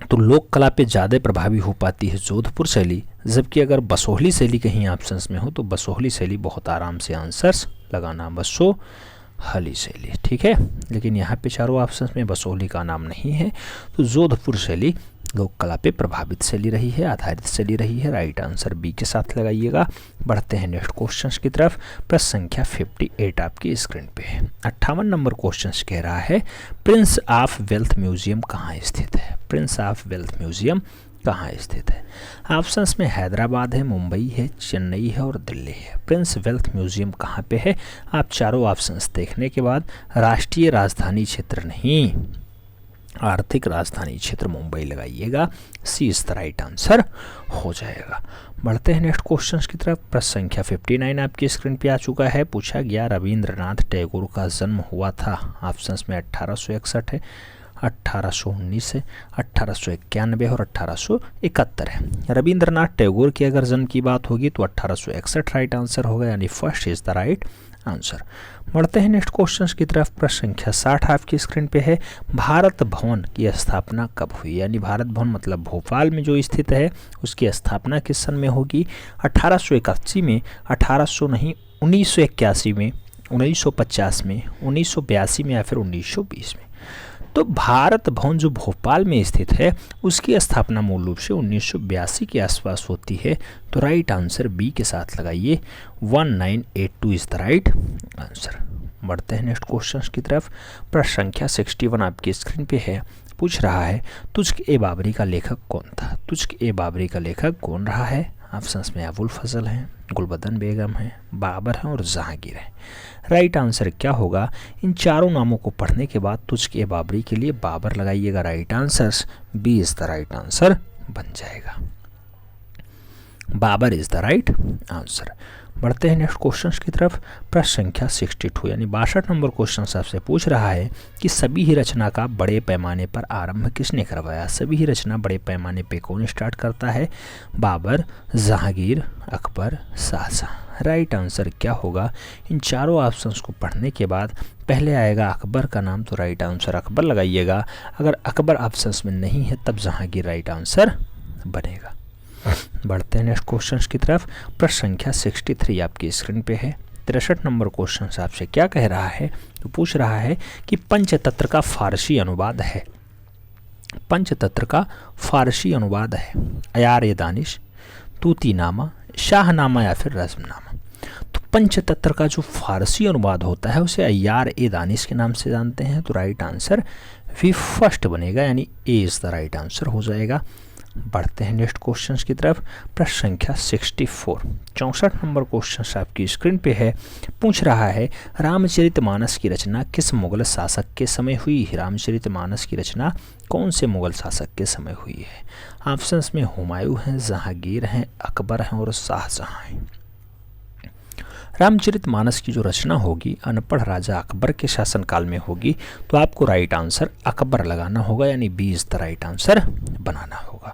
A: तो लोक कला पे ज़्यादा प्रभावी हो पाती है जोधपुर शैली, जबकि अगर बसोहली शैली कहीं ऑप्शंस में हो तो बसोहली शैली बहुत आराम से आंसर्स लगाना, बसोहली शैली, ठीक है। लेकिन यहाँ पे चारों ऑप्शंस में बसोहली का नाम नहीं है। तो जोधपुर शैली लोक कला पे प्रभावित शैली रही है, आधारित शैली रही है। राइट आंसर बी के साथ लगाइएगा। बढ़ते हैं नेक्स्ट क्वेश्चन की तरफ। प्रश्न संख्या 58 आपकी स्क्रीन पे है। 58 नंबर क्वेश्चन कह रहा है प्रिंस ऑफ वेल्थ म्यूजियम कहाँ स्थित है? प्रिंस ऑफ वेल्थ म्यूजियम कहाँ स्थित है? ऑप्शंस में हैदराबाद है, मुंबई है, चेन्नई है और दिल्ली है। प्रिंस वेल्थ म्यूजियम कहाँ पे है? आप चारों ऑप्शंस देखने के बाद राष्ट्रीय राजधानी क्षेत्र नहीं, आर्थिक राजधानी क्षेत्र मुंबई लगाइएगा। सी इज द राइट आंसर हो जाएगा। बढ़ते हैं नेक्स्ट क्वेश्चन की तरफ। प्रश्न संख्या 59 आपकी स्क्रीन पे आ चुका है। पूछा गया रविंद्रनाथ टैगोर का जन्म हुआ था। ऑप्शंस में 1861 है, 1819 है, 1891 और 1871 है। रविंद्रनाथ टैगोर की अगर जन्म की बात होगी तो 1861 राइट आंसर होगा, यानी first is the right answer. बढ़ते हैं नेक्स्ट क्वेश्चन की तरफ। प्रश्न संख्या 60 आपकी स्क्रीन पे है। भारत भवन की स्थापना कब हुई? यानी भारत भवन मतलब भोपाल में जो स्थित है उसकी स्थापना किस सन में होगी? 1881 में, 1981 में, 1950 में, 1982 में या फिर 1920 में? तो भारत भवन जो भोपाल में स्थित है उसकी स्थापना मूल रूप से 1982 के आसपास होती है। तो राइट आंसर बी के साथ लगाइए, 1982 इज द राइट आंसर। बढ़ते हैं नेक्स्ट क्वेश्चन की तरफ। प्रश्न संख्या 61 आपकी स्क्रीन पे है। पूछ रहा है तुझ-ए बाबरी का लेखक कौन था? तुझ-ए बाबरी का लेखक कौन रहा है? ऑप्शंस में अबुल फजल हैं, गुलबदन बेगम हैं, बाबर हैं और जहांगीर हैं। राइट आंसर क्या होगा? इन चारों नामों को पढ़ने के बाद तुझ-ए बाबरी के लिए बाबर लगाइएगा। Right answer B is the right answer बन जाएगा। Babur is the right answer. बढ़ते हैं नेक्स्ट क्वेश्चन की तरफ। प्रश्न संख्या 62 यानी 62 नंबर क्वेश्चन आपसे पूछ रहा है कि सभी ही रचना का बड़े पैमाने पर आरंभ किसने करवाया? सभी ही रचना बड़े पैमाने पे कौन स्टार्ट करता है? बाबर, जहांगीर, अकबर, शाहजहां। राइट आंसर क्या होगा? इन चारों ऑप्शंस को पढ़ने के बाद पहले आएगा अकबर का नाम, तो राइट आंसर अकबर लगाइएगा। अगर अकबर ऑप्शंस में नहीं है तब जहांगीर राइट आंसर बनेगा। बढ़ते हैं नेक्स्ट क्वेश्चन की तरफ। प्रश्न संख्या 63 आपकी स्क्रीन पे है। 63 नंबर क्वेश्चन आपसे क्या कह रहा है? तो पूछ रहा है कि पंचतंत्र का फारसी अनुवाद है। पंचतंत्र का फारसी अनुवाद है अयार दानिश, तूतीनामा, शाहनामा या फिर रज़्मनामा। तो पंचतंत्र का जो फारसी अनुवाद होता है उसे अयार दानिश के नाम से जानते हैं। तो राइट आंसर वी फर्स्ट बनेगा, यानी ए इज द राइट आंसर हो जाएगा। बढ़ते हैं नेक्स्ट क्वेश्चन की तरफ। प्रश्न संख्या 64 64 नंबर क्वेश्चन आपकी स्क्रीन पे है। पूछ रहा है रामचरितमानस की रचना किस मुगल शासक के समय हुई? रामचरितमानस की रचना कौन से मुगल शासक के समय हुई है? ऑप्शंस में हुमायूं हैं, जहांगीर हैं, अकबर हैं और शाहजहां हैं। रामचरितमानस की जो रचना होगी अनपढ़ राजा अकबर के शासनकाल में होगी, तो आपको राइट आंसर अकबर लगाना होगा, यानी B is the right answer बनाना होगा।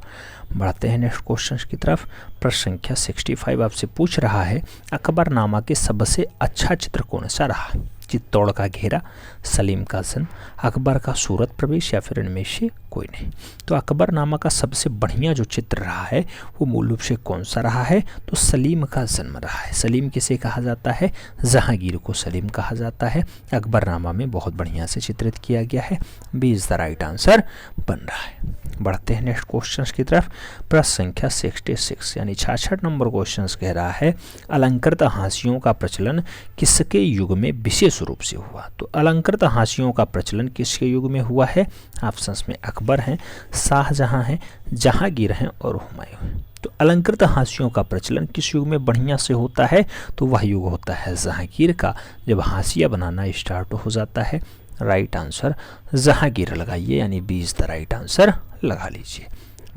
A: बढ़ते हैं नेक्स्ट क्वेश्चन की तरफ। प्रश्न संख्या 65 आपसे पूछ रहा है अकबरनामा के सबसे अच्छा चित्र कौन सा रहा? चित्तौड़ का घेरा, सलीम का जन्म, अकबर का सूरत प्रवेश या फिर इनमें से कोई नहीं। तो अकबरनामा का सबसे बढ़िया जो चित्र रहा है वो मूल रूप से कौन सा रहा है? तो सलीम का जन्म रहा है। सलीम किसे कहा जाता है? जहांगीर को सलीम कहा जाता है। अकबरनामा में बहुत बढ़िया से चित्रित किया गया है। B is the right answer बन रहा है। बढ़ते हैं नेक्स्ट क्वेश्चन की तरफ। प्रश्न संख्या 66 यानी 66 नंबर क्वेश्चन कह रहा है अलंकृत हांसियों का प्रचलन किसके युग में विशेष रूप से हुआ? तो अलंकृत हांसियों का प्रचलन किसके युग में हुआ है? ऑप्शंस में अकबर हैं, शाहजहां हैं, जहांगीर हैं और हुमायूं हैं। तो अलंकृत हांसियों का प्रचलन किस युग में बढ़िया से होता है? तो वह युग होता है जहांगीर का, जब हांसिया बनाना स्टार्ट हो जाता है। राइट आंसर जहांगीर लगाइए, यानी B is the right answer लगा लीजिए।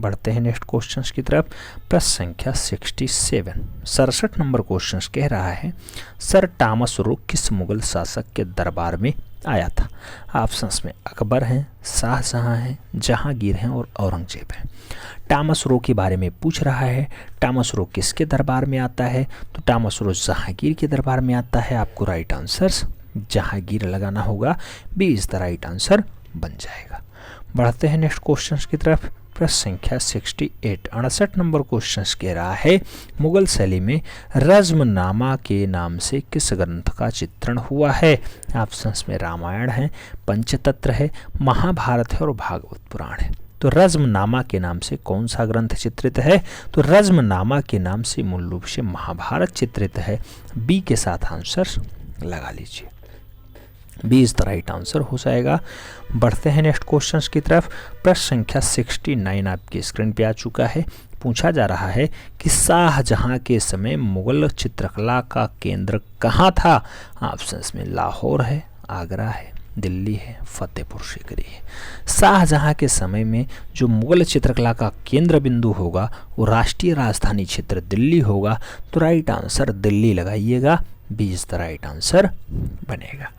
A: बढ़ते हैं नेक्स्ट क्वेश्चंस की तरफ। प्रश्न संख्या 67 नंबर क्वेश्चन कह रहा है सर टॉमस रो किस मुगल शासक के दरबार में आया था? ऑप्शंस में अकबर हैं, शाहजहां हैं, जहांगीर हैं और औरंगजेब हैं। टॉमस रो के बारे में पूछ रहा है। टॉमस रो किसके दरबार में आता है? तो टॉमस रो जहांगीर के दरबार में आता है। आपको राइट आंसर जहांगीर लगाना होगा। B is the right answer बन जाएगा। बढ़ते हैं नेक्स्ट क्वेश्चन की तरफ। प्रश्न संख्या 68 नंबर क्वेश्चन कह रहा है मुगल शैली में रज़्मनामा के नाम से किस ग्रंथ का चित्रण हुआ है? ऑप्शंस में रामायण है, पंचतंत्र है, महाभारत है और भागवत पुराण है। तो रज़्मनामा के नाम से कौन सा ग्रंथ चित्रित है? तो रज़्मनामा के नाम से मूल रूप से महाभारत चित्रित है। बी के साथ आंसर लगा लीजिए। B is the right answer हो जाएगा। बढ़ते हैं नेक्स्ट क्वेश्चन की तरफ। प्रश्न संख्या 69 आपकी स्क्रीन पे आ चुका है। पूछा जा रहा है कि शाहजहां के समय मुगल चित्रकला का केंद्र कहाँ था? ऑप्शंस में लाहौर है, आगरा है, दिल्ली है, फतेहपुर सीकरी है। शाहजहां के समय में जो मुगल चित्रकला का केंद्र बिंदु होगा वो राष्ट्रीय राजधानी क्षेत्र दिल्ली होगा। तो राइट आंसर दिल्ली लगाइएगा। B is the right answer बनेगा।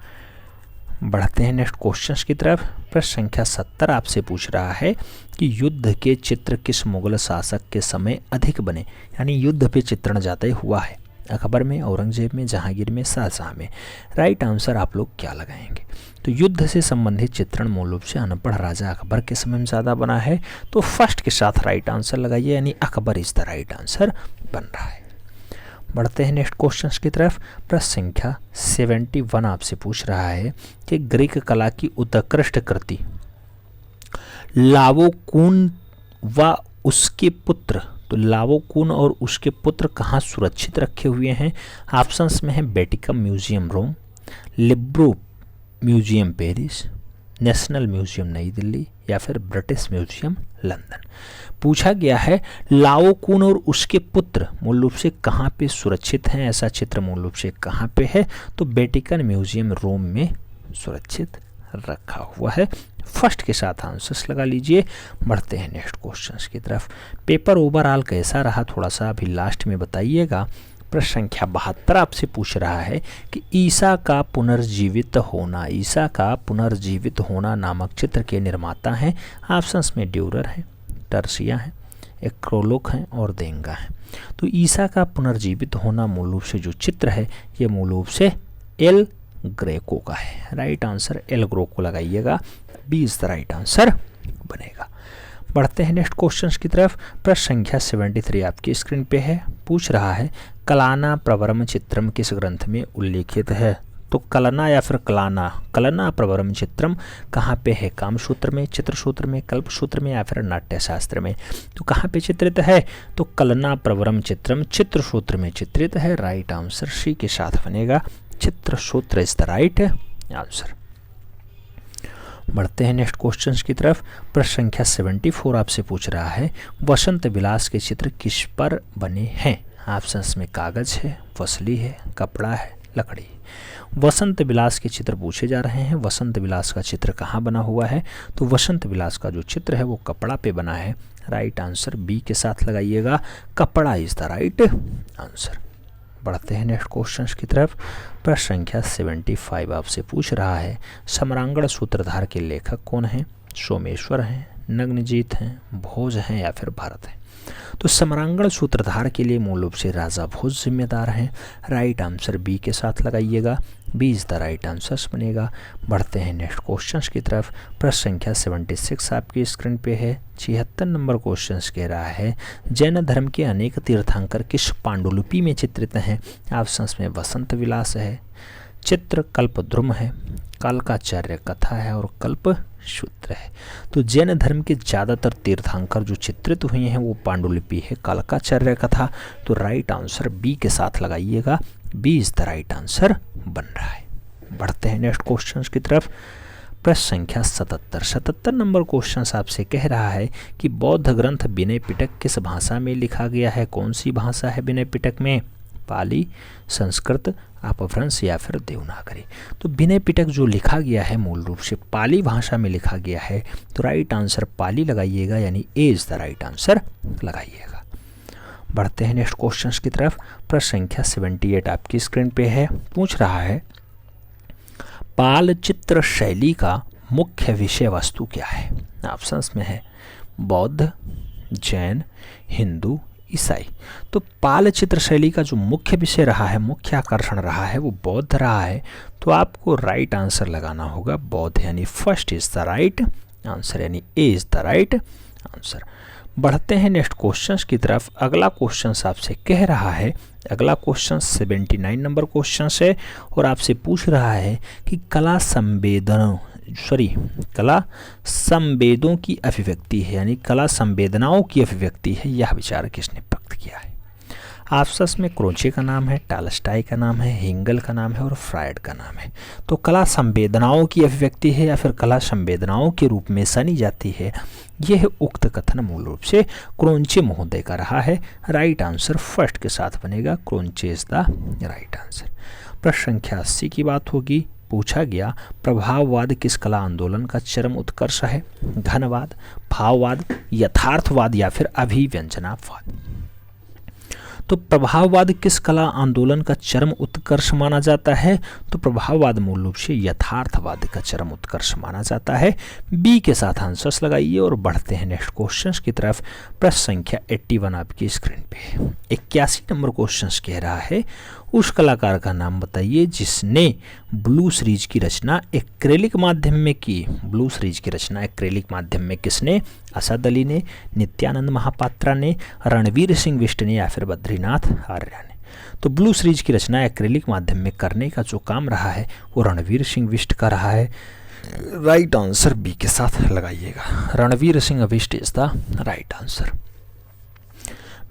A: बढ़ते हैं नेक्स्ट क्वेश्चंस की तरफ। प्रश्न संख्या 70 आपसे पूछ रहा है कि युद्ध के चित्र किस मुगल शासक के समय अधिक बने? यानी युद्ध पे चित्रण ज़्यादा हुआ है। अकबर में, औरंगजेब में, जहांगीर में, शाहजहां में। राइट आंसर आप लोग क्या लगाएंगे? तो युद्ध से संबंधित चित्रण मूल रूप से अनपढ़ राजा अकबर के समय में ज़्यादा बना है। तो फर्स्ट के साथ राइट आंसर लगाइए, यानी Akbar is the right answer बन रहा है। बढ़ते हैं नेक्स्ट क्वेश्चन की तरफ। प्रश्न संख्या 71 आपसे पूछ रहा है कि ग्रीक कला की उत्कृष्ट कृति लावोकून व उसके पुत्र, तो लावोकून और उसके पुत्र कहाँ सुरक्षित रखे हुए हैं? ऑप्शंस में है वेटिकन म्यूजियम रोम, लिब्रो museum Paris, national museum New Delhi या फिर ब्रिटिश म्यूजियम लंदन। पूछा गया है लाओकून और उसके पुत्र मूल रूप से कहाँ पे सुरक्षित हैं, ऐसा चित्र मूल रूप से कहाँ पे है? तो वेटिकन म्यूजियम रोम में सुरक्षित रखा हुआ है। फर्स्ट के साथ आंसर्स लगा लीजिए। बढ़ते हैं नेक्स्ट क्वेश्चंस की तरफ। पेपर ओवरऑल कैसा रहा थोड़ा सा अभी लास्ट में बताइएगा। प्रश्न संख्या 72 आपसे पूछ रहा है कि ईसा का पुनर्जीवित होना, ईसा का पुनर्जीवित होना नामक चित्र के निर्माता हैं। ऑप्शंस में ड्यूरर हैं, टर्सिया हैं, एक्रोलोक हैं और देंगा हैं। तो ईसा का पुनर्जीवित होना मूल रूप से जो चित्र है ये मूल रूप से एल ग्रेको का है। राइट आंसर एल ग्रेको लगाइएगा, B is the right answer बनेगा। बढ़ते हैं नेक्स्ट क्वेश्चंस की तरफ। प्रश्न संख्या 73 आपकी स्क्रीन पे है। पूछ रहा है कलाना प्रवरम चित्रम किस ग्रंथ में उल्लेखित है? तो कलना या फिर कलना प्रवरम चित्रम कहाँ पे है? कामसूत्र में, चित्रसूत्र में, कल्पसूत्र में या फिर नाट्यशास्त्र में? तो कहाँ पे चित्रित है? तो कलना प्रवरम चित्रम चित्रसूत्र में चित्रित है। राइट आंसर सी के साथ बनेगा, चित्रसूत्र इज द राइट आंसर। बढ़ते हैं नेक्स्ट क्वेश्चंस की तरफ। प्रश्न संख्या 74 आपसे पूछ रहा है वसंत विलास के चित्र किस पर बने हैं? ऑप्शंस में कागज है, फसली है, कपड़ा है, लकड़ी। वसंत विलास के चित्र पूछे जा रहे हैं। वसंत विलास का चित्र कहाँ बना हुआ है? तो वसंत विलास का जो चित्र है वो कपड़ा पे बना है। राइट आंसर बी के साथ लगाइएगा, कपड़ा इज द राइट आंसर। बढ़ते हैं नेक्स्ट क्वेश्चंस की तरफ। प्रश्न संख्या 75 आपसे पूछ रहा है सम्रांगण सूत्रधार के लेखक कौन हैं? सोमेश्वर हैं, नग्नजीत हैं, भोज हैं या फिर भारत हैं? तो सम्रांगण सूत्रधार के लिए मूल रूप से राजा भोज जिम्मेदार हैं। राइट आंसर बी के साथ लगाइएगा, B is the right answers बनेगा। बढ़ते हैं नेक्स्ट क्वेश्चंस की तरफ। प्रश्न संख्या 76 आपकी स्क्रीन पे है। 76 नंबर क्वेश्चंस कह रहा है जैन धर्म के अनेक तीर्थंकर किस पांडुलिपि में चित्रित हैं? ऑप्शंस में वसंत विलास है, चित्र कल्पद्रुम है, कालकाचार्य कथा है और कल्प सूत्र है। तो जैन धर्म के ज़्यादातर तीर्थंकर जो चित्रित हुए हैं वो पांडुलिपि है, कालकाचार्य कथा। तो राइट आंसर बी के साथ लगाइएगा, B is the right answer बन रहा है। बढ़ते हैं नेक्स्ट क्वेश्चंस की तरफ। प्रश्न संख्या 77 नंबर क्वेश्चन आपसे कह रहा है कि बौद्ध ग्रंथ विनय पिटक किस भाषा में लिखा गया है? कौन सी भाषा है विनय पिटक में? पाली, संस्कृत, अपभ्रंश या फिर देवनागरी? तो विनय पिटक जो लिखा गया है मूल रूप से पाली भाषा में लिखा गया है। तो राइट आंसर पाली लगाइएगा, यानी ए इज द राइट आंसर लगाइएगा। बढ़ते हैं नेक्स्ट क्वेश्चंस की तरफ। प्रश्न संख्या 78 आपकी स्क्रीन पे है। पूछ रहा है पाल चित्र शैली का मुख्य विषय वस्तु क्या है? ऑप्शंस में है बौद्ध, जैन, हिंदू, ईसाई। तो पाल चित्र शैली का जो मुख्य विषय रहा है, मुख्य आकर्षण रहा है वो बौद्ध रहा है। तो आपको राइट आंसर लगाना होगा बौद्ध, यानी first is the right answer, यानी ए इज द राइट आंसर। बढ़ते हैं नेक्स्ट क्वेश्चंस की तरफ। अगला क्वेश्चन आपसे कह रहा है, अगला क्वेश्चन 79 नंबर क्वेश्चन है और आपसे पूछ रहा है कि कला संवेदों की अभिव्यक्ति है, यानी कला संवेदनाओं की अभिव्यक्ति है, यह विचार किसने व्यक्त किया है? ऑप्शंस में क्रोचे का नाम है, टालस्टाई का नाम है, हेंगल का नाम है और फ्रायड का नाम है। तो कला संवेदनाओं की अभिव्यक्ति है या फिर कला संवेदनाओं के रूप में जानी जाती है, यह उक्त कथन मूल रूप से क्रोचे महोदय का रहा है। राइट आंसर फर्स्ट के साथ बनेगा, Croce is the right answer. प्रश्न संख्या 80 की बात होगी। पूछा गया प्रभाववाद किस कला आंदोलन का चरम उत्कर्ष है? घनवाद, भाववाद, यथार्थवाद या फिर अभिव्यंजनावाद? तो प्रभाववाद किस कला आंदोलन का चरम उत्कर्ष माना जाता है? तो प्रभाववाद मूल रूप से यथार्थवाद का चरम उत्कर्ष माना जाता है। बी के साथ आंसर्स लगाइए और बढ़ते हैं नेक्स्ट क्वेश्चंस की तरफ। प्रश्न संख्या 81 आपकी स्क्रीन पे 81 नंबर क्वेश्चंस कह रहा है उस कलाकार का नाम बताइए जिसने ब्लू सीरीज की रचना एक्रेलिक माध्यम में की। ब्लू सीरीज की रचना एक्रेलिक माध्यम में किसने? असद अली ने, नित्यानंद महापात्रा ने, रणवीर सिंह बिष्ट ने या फिर बद्रीनाथ आर्य ने? तो ब्लू सीरीज की रचना एक्रिलिक माध्यम में करने का जो काम रहा है वो रणवीर सिंह बिष्ट का रहा है। राइट आंसर बी के साथ लगाइएगा, Ranveer Singh Bisht is the right answer.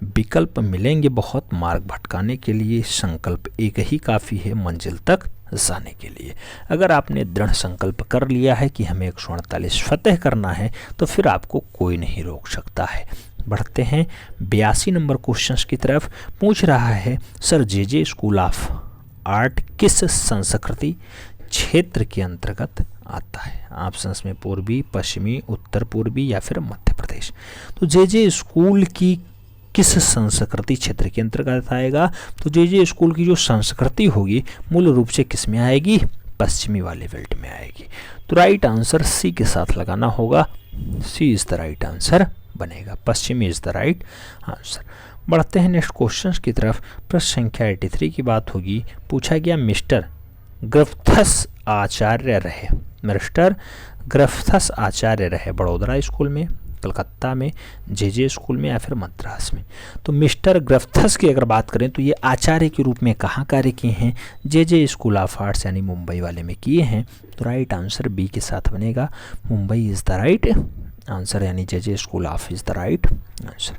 A: विकल्प मिलेंगे बहुत मार्ग भटकाने के लिए, संकल्प एक ही काफ़ी है मंजिल तक जाने के लिए। अगर आपने दृढ़ संकल्प कर लिया है कि हमें 148 फतेह करना है तो फिर आपको कोई नहीं रोक सकता है। बढ़ते हैं 82 नंबर क्वेश्चन की तरफ। पूछ रहा है sir J school of art किस संस्कृति क्षेत्र के अंतर्गत आता है? ऑप्शंस में पूर्वी, पश्चिमी, उत्तर पूर्वी या फिर मध्य प्रदेश। तो जे स्कूल की किस संस्कृति क्षेत्र के अंतर्गत आएगा? तो जे स्कूल की जो संस्कृति होगी मूल रूप से किस में आएगी? पश्चिमी वाले बेल्ट में आएगी। तो राइट आंसर सी के साथ लगाना होगा, सी इज द राइट आंसर बनेगा, पश्चिमी इज द राइट आंसर। बढ़ते हैं नेक्स्ट क्वेश्चन की तरफ। प्रश्न संख्या 83 की बात होगी। पूछा गया मिस्टर ग्रिफिथ्स आचार्य रहे, मिस्टर ग्रिफिथ्स आचार्य रहे बड़ोदरा स्कूल में, कलकत्ता में, जे स्कूल में या फिर मद्रास में। तो मिस्टर ग्रिफिथ्स की अगर बात करें तो ये आचार्य के रूप में कहाँ कार्य किए हैं? जे स्कूल ऑफ आर्ट्स यानी मुंबई वाले में किए हैं। तो राइट आंसर बी के साथ बनेगा, Mumbai is the right answer, यानी J school of is the right answer.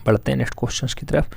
A: बढ़ते हैं नेक्स्ट क्वेश्चन की तरफ।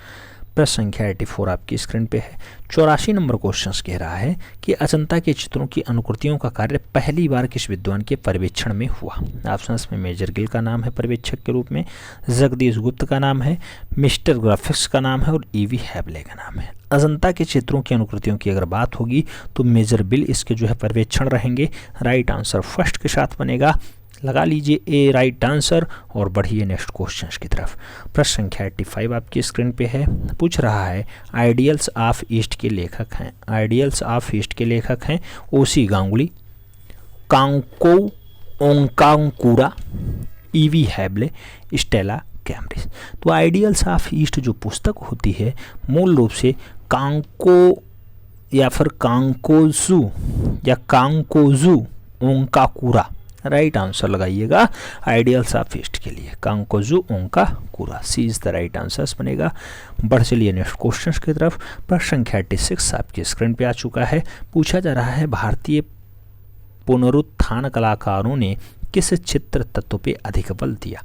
A: प्रश्न संख्या 84 आपकी स्क्रीन पे है। 84 नंबर क्वेश्चन कह रहा है कि अजंता के चित्रों की अनुकृतियों का कार्य पहली बार किस विद्वान के पर्यवेक्षण में हुआ? ऑप्शंस में मेजर गिल का नाम है पर्यवेक्षक के रूप में, जगदीश गुप्त का नाम है, मिस्टर ग्रिफिथ्स का नाम है और ईवी हैबले का नाम है। अजंता के चित्रों की अनुकृतियों की अगर बात होगी तो मेजर बिल इसके जो है पर्यवेक्षण रहेंगे। राइट आंसर फर्स्ट के साथ बनेगा, लगा लीजिए ए राइट आंसर और बढ़िए नेक्स्ट क्वेश्चन की तरफ। प्रश्न संख्या 85 आपकी स्क्रीन पे है। पूछ रहा है आइडियल्स ऑफ ईस्ट के लेखक हैं, आइडियल्स ऑफ ईस्ट के लेखक हैं ओसी गांगुली, कांको ओंकांकुरा, ईवी हैबले, स्टेला कैम्ब्रिज। तो आइडियल्स ऑफ ईस्ट जो पुस्तक होती है मूल रूप से कांको या फिर कांकोजू या कांकोजू ओंकाकुरा, राइट आंसर लगाइएगा आइडियल्स ऑफ ईस्ट के लिए, कांकोजू ओंकाकुरा, सी इज द राइट आंसर बनेगा। बढ़ चलिए नेक्स्ट क्वेश्चन की तरफ। प्रश्न संख्या 86 आपकी स्क्रीन पे आ चुका है। पूछा जा रहा है भारतीय पुनरुत्थान कलाकारों ने किस चित्र तत्व पे अधिक बल दिया?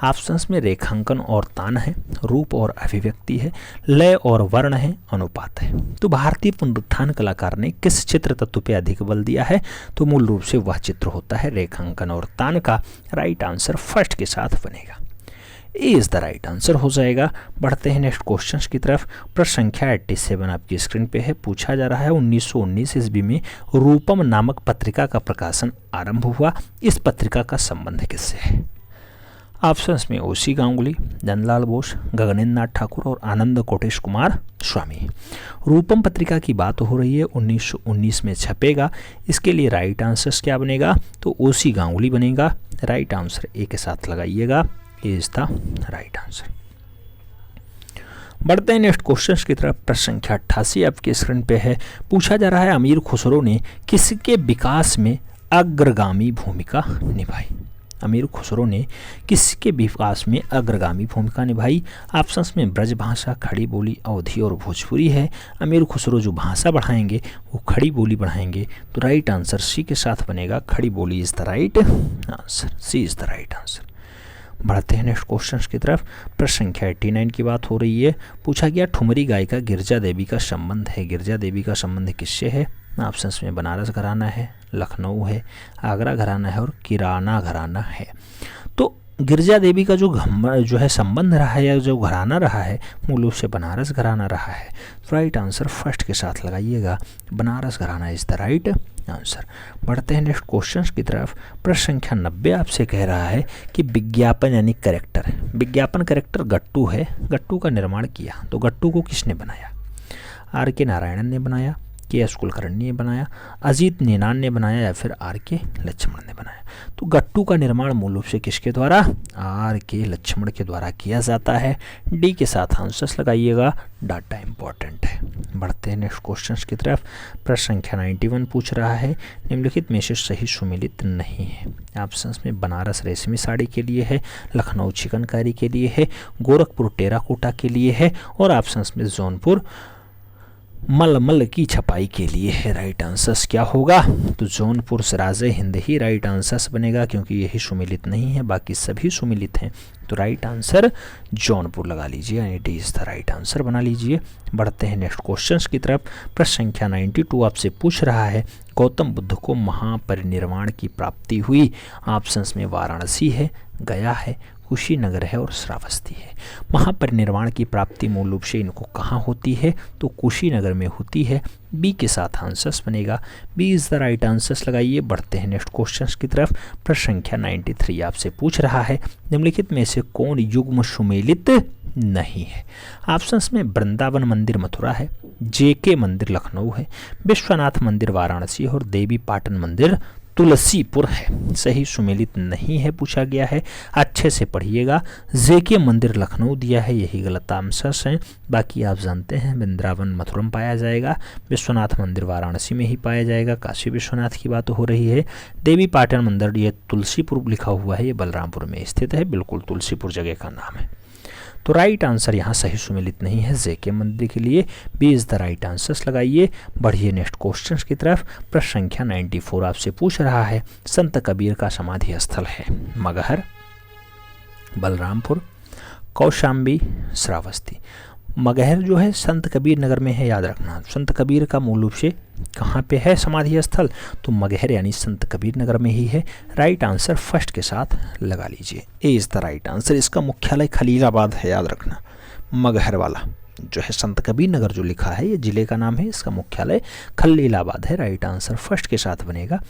A: ऑप्शंस में रेखांकन और तान है, रूप और अभिव्यक्ति है, लय और वर्ण है, अनुपात है। तो भारतीय पुनरुत्थान कलाकार ने किस चित्र तत्व पे अधिक बल दिया है? तो मूल रूप से वह चित्र होता है रेखांकन और तान का। राइट आंसर फर्स्ट के साथ बनेगा, ए इज द राइट आंसर हो जाएगा। बढ़ते हैं नेक्स्ट क्वेश्चन की तरफ। प्रश्न संख्या 87 आपकी स्क्रीन पे है। पूछा जा रहा है 1919 ईस्वी में रूपम नामक पत्रिका का प्रकाशन आरंभ हुआ, इस पत्रिका का संबंध किससे है? ऑप्शंस में ओसी गांगुली, जनलाल बोस, गगनेंद्र नाथ ठाकुर और आनंद कोटेश कुमार स्वामी। रूपम पत्रिका की बात हो रही है, 1919 में छपेगा, इसके लिए राइट आंसर क्या बनेगा? तो ओसी गांगुली बनेगा। राइट आंसर ए के साथ लगाइएगा, ए इज द राइट आंसर। बढ़ते हैं नेक्स्ट क्वेश्चन की तरफ। प्रश्न संख्या 88 आपकी स्क्रीन पे है। पूछा जा रहा है अमीर खुसरो ने किसके विकास में अग्रगामी भूमिका निभाई? अमीर खुसरो ने किसके विकास में अग्रगामी भूमिका निभाई? ऑप्शंस में ब्रजभाषा, खड़ी बोली, अवधी और भोजपुरी है। अमीर खुसरो जो भाषा बढ़ाएंगे वो खड़ी बोली बढ़ाएंगे। तो राइट आंसर सी के साथ बनेगा, Khari Boli is the right answer, C is the right answer. बढ़ते हैं नेक्स्ट क्वेश्चन की तरफ। प्रश्न संख्या 89 की बात हो रही है। पूछा गया ठुमरी गायिका गिरजा देवी का संबंध है, गिरजा देवी का संबंध किससे है? ऑप्शंस में बनारस घराना है, लखनऊ है, आगरा घराना है और किराना घराना है। तो गिरजा देवी का जो है संबंध रहा है या जो घराना रहा है मूल रूप से बनारस घराना रहा है। राइट आंसर फर्स्ट के साथ लगाइएगा, बनारस घराना इज द राइट आंसर। बढ़ते हैं नेक्स्ट क्वेश्चन की तरफ। प्रश्न संख्या 90 आपसे कह रहा है कि विज्ञापन यानी कैरेक्टर, विज्ञापन कैरेक्टर गट्टू है, गट्टू का निर्माण किया। तो गट्टू को किसने बनाया? आर के नारायणन ने बनाया, के एस कुलकर्णी ने बनाया, अजीत नेनान ने बनाया या फिर आर के लक्ष्मण ने बनाया? तो गट्टू का निर्माण मूल रूप से किसके द्वारा? आर के लक्ष्मण के द्वारा किया जाता है। डी के साथ आंसर्स लगाइएगा, डाटा इंपॉर्टेंट है। बढ़ते हैं नेक्स्ट क्वेश्चन की तरफ। प्रश्न संख्या 91 पूछ रहा है, निम्नलिखित में से सही सुमेलित नहीं है। ऑप्शंस में बनारस रेशमी साड़ी के लिए है, लखनऊ चिकनकारी के लिए है, गोरखपुर टेराकोटा के लिए है और ऑप्शंस में जौनपुर मलमल की छपाई के लिए है। राइट आंसर्स क्या होगा? तो जौनपुर सराजे हिंद ही राइट आंसर्स बनेगा, क्योंकि यही सुमेलित नहीं है, बाकी सभी सुमेलित हैं। तो राइट आंसर जौनपुर लगा लीजिए, यानी D is the right answer बना लीजिए। बढ़ते हैं नेक्स्ट क्वेश्चंस की तरफ। प्रश्न संख्या 92 आपसे पूछ रहा है, गौतम बुद्ध को महापरिनिर्वाण की प्राप्ति हुई। ऑप्शंस में वाराणसी है, गया है, कुशीनगर है और श्रावस्ती है। महापरिनिर्वाण की प्राप्ति मूल रूप से इनको कहाँ होती है? तो कुशीनगर में होती है। बी के साथ आंसर्स बनेगा, B is the right answers लगाइए। बढ़ते हैं नेक्स्ट क्वेश्चंस की तरफ। प्रश्न संख्या 93 आपसे पूछ रहा है, निम्नलिखित में से कौन युग्म सुमेलित नहीं है? ऑप्शंस में वृंदावन मंदिर मथुरा है, जेके मंदिर लखनऊ है, विश्वनाथ मंदिर वाराणसी और देवी पाटन मंदिर तुलसीपुर है। सही सुमेलित नहीं है पूछा गया है, अच्छे से पढ़िएगा। जेके मंदिर लखनऊ दिया है, यही गलत आंसर्स हैं। बाकी आप जानते हैं वृंदावन मथुरा में पाया जाएगा, विश्वनाथ मंदिर वाराणसी में ही पाया जाएगा, काशी विश्वनाथ की बात हो रही है। देवी पाटन मंदिर ये तुलसीपुर लिखा हुआ है, ये बलरामपुर में स्थित है, बिल्कुल तुलसीपुर जगह का नाम है। तो राइट आंसर यहाँ सही सुमेलित नहीं है, जेके मंदिर के लिए B is the right answers लगाइए। बढ़िए नेक्स्ट क्वेश्चन की तरफ। प्रश्न संख्या 94 आपसे पूछ रहा है, संत कबीर का समाधि स्थल है मगहर, बलरामपुर, कौशाम्बी, श्रावस्ती। मगहर जो है संत कबीर नगर में है, याद रखना। संत कबीर का मूल रूप से कहाँ पे है समाधि स्थल? तो मगहर यानी संत कबीर नगर में ही है। राइट आंसर फर्स्ट के साथ लगा लीजिए, ए इज द राइट आंसर। इसका मुख्यालय खलीलाबाद है, याद रखना। मगहर वाला जो है संत कबीर नगर जो लिखा है, ये जिले का नाम है, इसका मुख्यालय खलीलाबाद है। राइट आंसर फर्स्ट के साथ बनेगा।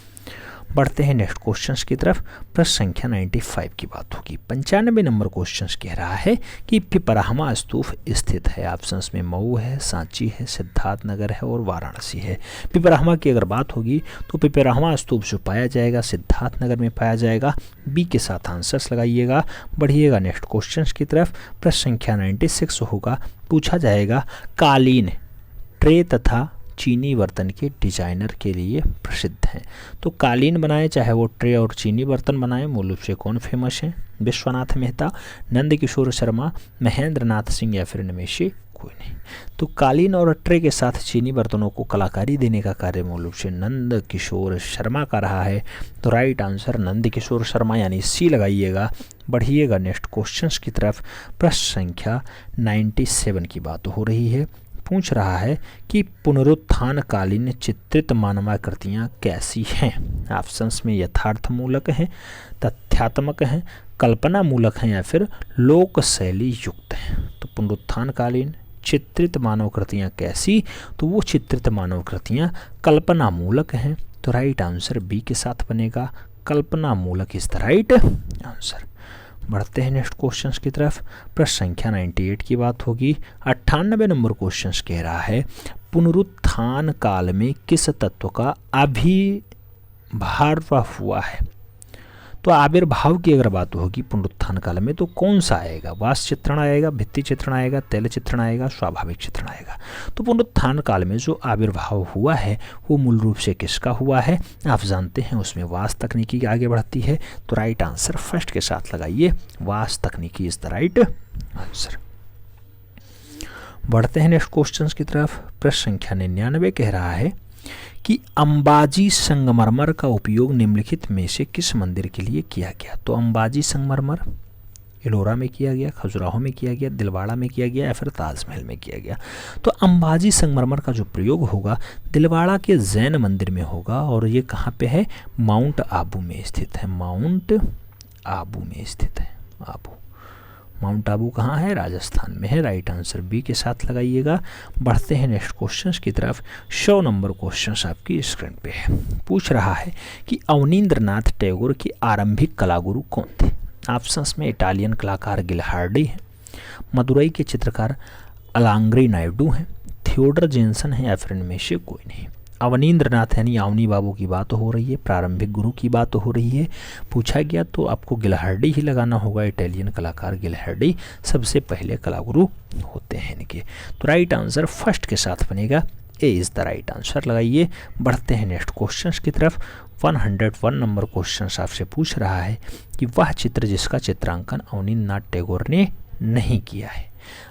A: बढ़ते हैं नेक्स्ट क्वेश्चंस की तरफ। प्रश्न संख्या 95 की बात होगी। 95 नंबर क्वेश्चंस कह रहा है कि पिपराहमा स्तूप स्थित है। ऑप्शंस में मऊ है, सांची है, सिद्धार्थ नगर है और वाराणसी है। पिपराहमा की अगर बात होगी तो पिपराहमा स्तूप जो पाया जाएगा सिद्धार्थ नगर में पाया जाएगा। बी के साथ आंसर्स लगाइएगा। बढ़िएगा नेक्स्ट क्वेश्चंस की तरफ। प्रश्न संख्या 96 होगा, पूछा जाएगा कालीन, ट्रे तथा चीनी बर्तन के डिजाइनर के लिए प्रसिद्ध हैं। तो कालीन बनाए, चाहे वो ट्रे और चीनी बर्तन बनाए, मूल रूप से कौन फेमस है? विश्वनाथ मेहता, नंद किशोर शर्मा, महेंद्र नाथ सिंह या फिर इनमें से कोई नहीं। तो कालीन और ट्रे के साथ चीनी बर्तनों को कलाकारी देने का कार्य मूल रूप से नंद किशोर शर्मा का रहा है। तो राइट आंसर नंद किशोर शर्मा यानी सी लगाइएगा। बढ़िएगा नेक्स्ट क्वेश्चंस की तरफ। प्रश्न संख्या 97 की बात हो रही है। पूछ रहा है कि पुनरुत्थानकालीन चित्रित मानवाकृतियाँ कैसी हैं? ऑप्शंस में यथार्थमूलक हैं, तथ्यात्मक हैं, कल्पना मूलक हैं या फिर लोक शैली युक्त हैं। तो पुनरुत्थानकालीन चित्रित मानवकृतियाँ कैसी? तो वो चित्रित मानवकृतियाँ कल्पना मूलक हैं। तो राइट आंसर बी के साथ बनेगा, कल्पना मूलक इज द राइट आंसर। बढ़ते हैं नेक्स्ट क्वेश्चंस की तरफ। प्रश्न संख्या 98 की बात होगी। 98 नंबर क्वेश्चंस कह रहा है, पुनरुत्थान काल में किस तत्व का आविर्भाव हुआ है? तो आविर्भाव की अगर बात होगी पुनरुत्थान काल में तो कौन सा आएगा? वास्तु चित्रण आएगा, भित्ति चित्रण आएगा, तैल चित्रण आएगा, स्वाभाविक चित्रण आएगा। तो पुनरुत्थान काल में जो आविर्भाव हुआ है वो मूल रूप से किसका हुआ है? आप जानते हैं उसमें वास्तु तकनीकी आगे बढ़ती है। तो राइट आंसर फर्स्ट के साथ लगाइए, वास्तु तकनीकी इज द राइट आंसर। बढ़ते हैं नेक्स्ट क्वेश्चन की तरफ। प्रश्न संख्या 99 कह रहा है कि अंबाजी संगमरमर का उपयोग निम्नलिखित में से किस मंदिर के लिए किया गया? तो अंबाजी संगमरमर एलोरा में किया गया, खजुराहो में किया गया, दिलवाड़ा में किया गया या फिर ताजमहल में किया गया? तो अंबाजी संगमरमर का जो प्रयोग होगा दिलवाड़ा के जैन मंदिर में होगा और ये कहाँ पे है? माउंट आबू में स्थित है। माउंट आबू में स्थित है। आबू, माउंट आबू कहाँ है? राजस्थान में है। राइट आंसर बी के साथ लगाइएगा। बढ़ते हैं नेक्स्ट क्वेश्चंस की तरफ। 100 नंबर क्वेश्चंस आपकी स्क्रीन पे है। पूछ रहा है कि अवनींद्रनाथ टैगोर के आरंभिक कलागुरु कौन थे? ऑप्शंस में इटालियन कलाकार गिलहार्डी हैं, मदुरई के चित्रकार अलांग्री नायडू हैं, थियोडर जेनसन है या फिर इनमें से कोई नहीं। अवनींद्रनाथ यानी अवनी बाबू की बात हो रही है, प्रारंभिक गुरु की बात हो रही है, पूछा गया तो आपको गिलहर्डी ही लगाना होगा। इटालियन कलाकार गिलहर्डी सबसे पहले कलागुरु होते हैं इनके। तो राइट आंसर फर्स्ट के साथ बनेगा, A is the right answer लगाइए। बढ़ते हैं नेक्स्ट क्वेश्चंस की तरफ। 101 नंबर क्वेश्चन आपसे पूछ रहा है कि वह चित्र जिसका चित्रांकन अवनींद्रनाथ टैगोर ने नहीं किया है।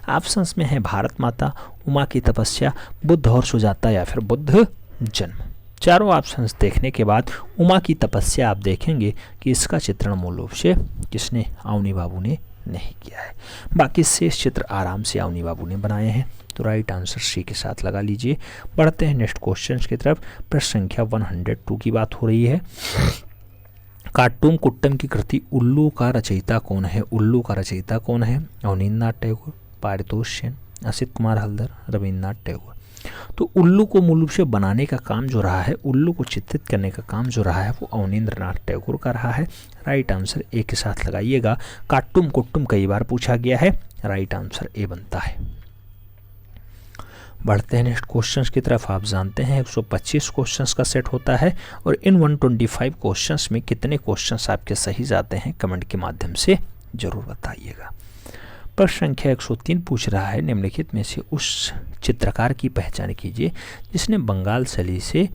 A: ऑप्शंस में है भारत माता, उमा की तपस्या, बुद्ध और सुजाता या फिर बुद्ध जन्म। चारों ऑप्शंस देखने के बाद उमा की तपस्या आप देखेंगे कि इसका चित्रण मूल रूप से किसने, अवनी बाबू ने नहीं किया है। बाकी शेष चित्र आराम से अवनी बाबू ने बनाए हैं। तो राइट आंसर सी के साथ लगा लीजिए। बढ़ते हैं नेक्स्ट क्वेश्चन की तरफ। प्रश्न संख्या 102 की बात हो रही है। काटूम कुट्टम की कृति उल्लू का रचयिता कौन है? उल्लू का रचयिता कौन है? अवनींद्रनाथ टैगोर, पारितोष सेन, असित कुमार हल्दर, रविन्द्रनाथ टैगोर। तो उल्लू को मूल रूप से बनाने का काम जो रहा है, उल्लू को चित्रित करने का काम जो रहा है वो अवनींद्रनाथ टैगोर का रहा है। राइट आंसर ए के साथ लगाइएगा। काटुम कुट्टुम कई बार पूछा गया है, राइट आंसर ए बनता है। बढ़ते हैं नेक्स्ट क्वेश्चंस की तरफ। आप जानते हैं 125 क्वेश्चंस का सेट होता है और इन 125 क्वेश्चंस में कितने क्वेश्चंस आपके सही जाते हैं कमेंट के माध्यम से जरूर बताइएगा। प्रश्न संख्या 103 पूछ रहा है, निम्नलिखित में से उस चित्रकार की पहचान कीजिए जिसने बंगाल शैली से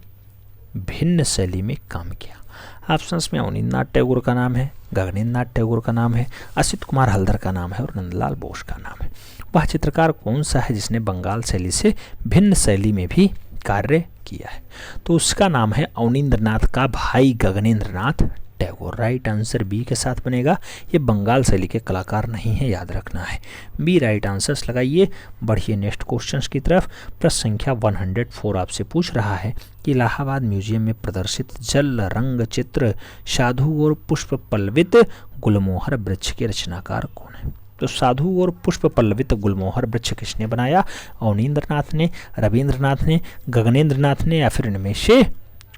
A: भिन्न शैली में काम किया। ऑप्शंस में अवनींद्रनाथ टैगोर का नाम है, गगनेंद्रनाथ टैगोर का नाम है, असित कुमार हल्दर का नाम है और नंदलाल बोस का नाम है। वह चित्रकार कौन सा है जिसने बंगाल शैली से भिन्न शैली में भी कार्य किया है? तो उसका नाम है अवनींद्रनाथ का भाई Gaganendranath Tagore. Right answer B के साथ बनेगा। ये बंगाल शैली के कलाकार नहीं है, याद रखना है। बी राइट आंसर्स लगाइए। बढ़िए नेक्स्ट क्वेश्चंस की तरफ। प्रश्न संख्या 104 आपसे पूछ रहा है कि इलाहाबाद म्यूजियम में प्रदर्शित जल रंग चित्र साधु और पुष्प पल्लवित गुलमोहर वृक्ष के रचनाकार कौन है? तो साधु और पुष्प पल्लवित गुलमोहर वृक्ष किसने बनाया? अवनींद्रनाथ ने, रविंद्रनाथ ने, गगनेंद्रनाथ ने या फिर इनमें से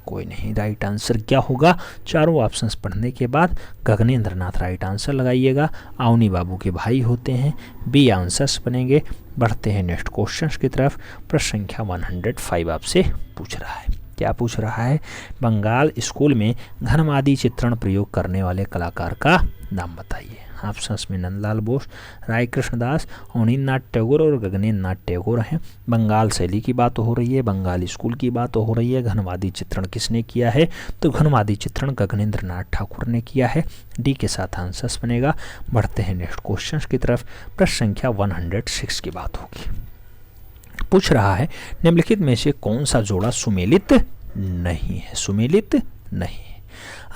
A: कोई नहीं। राइट आंसर क्या होगा? चारों ऑप्शंस पढ़ने के बाद गगनेंद्रनाथ राइट आंसर लगाइएगा। अवनी बाबू के भाई होते हैं, बी आंसर्स बनेंगे। बढ़ते हैं नेक्स्ट क्वेश्चंस की तरफ। प्रश्न संख्या 105 आपसे पूछ रहा है, क्या पूछ रहा है? बंगाल स्कूल में घनवादी चित्रण प्रयोग करने वाले कलाकार का नाम बताइए। ऑप्शंस में नंदलाल बोस, राय कृष्णदास, अवनींद्रनाथ टैगोर और गगनेंद्रनाथ टैगोर हैं। बंगाल शैली की बात हो रही है, बंगाल स्कूल की बात हो रही है। घनवादी चित्रण किसने किया है? तो घनवादी चित्रण गगनेंद्रनाथ ठाकुर ने किया है। डी के साथ आंसर्स बनेगा। बढ़ते हैं नेक्स्ट क्वेश्चन की तरफ। प्रश्न संख्या 106 की बात होगी। पूछ रहा है, निम्नलिखित में से कौन सा जोड़ा सुमेलित नहीं है? सुमेलित नहीं है।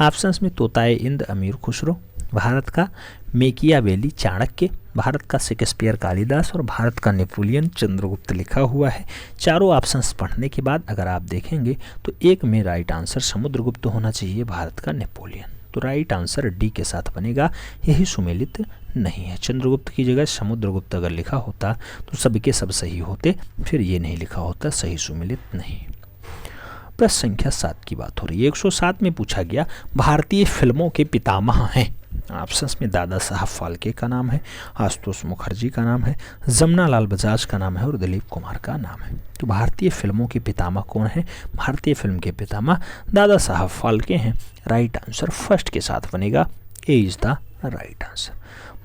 A: ऑप्शंस में तोताए इंद अमीर खुसरो, भारत का मेकियावेली चाणक्य, भारत का शेक्सपियर कालिदास और भारत का नेपोलियन चंद्रगुप्त लिखा हुआ है। चारों ऑप्शंस पढ़ने के बाद अगर आप देखेंगे तो एक में राइट आंसर समुद्रगुप्त होना चाहिए, भारत का नेपोलियन। तो राइट आंसर डी के साथ बनेगा, यही सुमेलित नहीं है। चंद्रगुप्त की जगह समुद्रगुप्त अगर लिखा होता तो सबके सब सही होते, फिर ये नहीं लिखा होता, सही सुमेलित नहीं। प्रश्न संख्या 7 की बात हो रही है। 107 में पूछा गया, भारतीय फिल्मों के पितामह हैं। ऑप्शंस में दादा साहब फाल्के का नाम है, आशुतोष मुखर्जी का नाम है, जमुना लाल बजाज का नाम है और दिलीप कुमार का नाम है। तो भारतीय फिल्मों के पितामह कौन है? भारतीय फिल्म के पितामह दादा साहब फाल्के हैं। राइट आंसर फर्स्ट के साथ बनेगा, ए इज द राइट आंसर।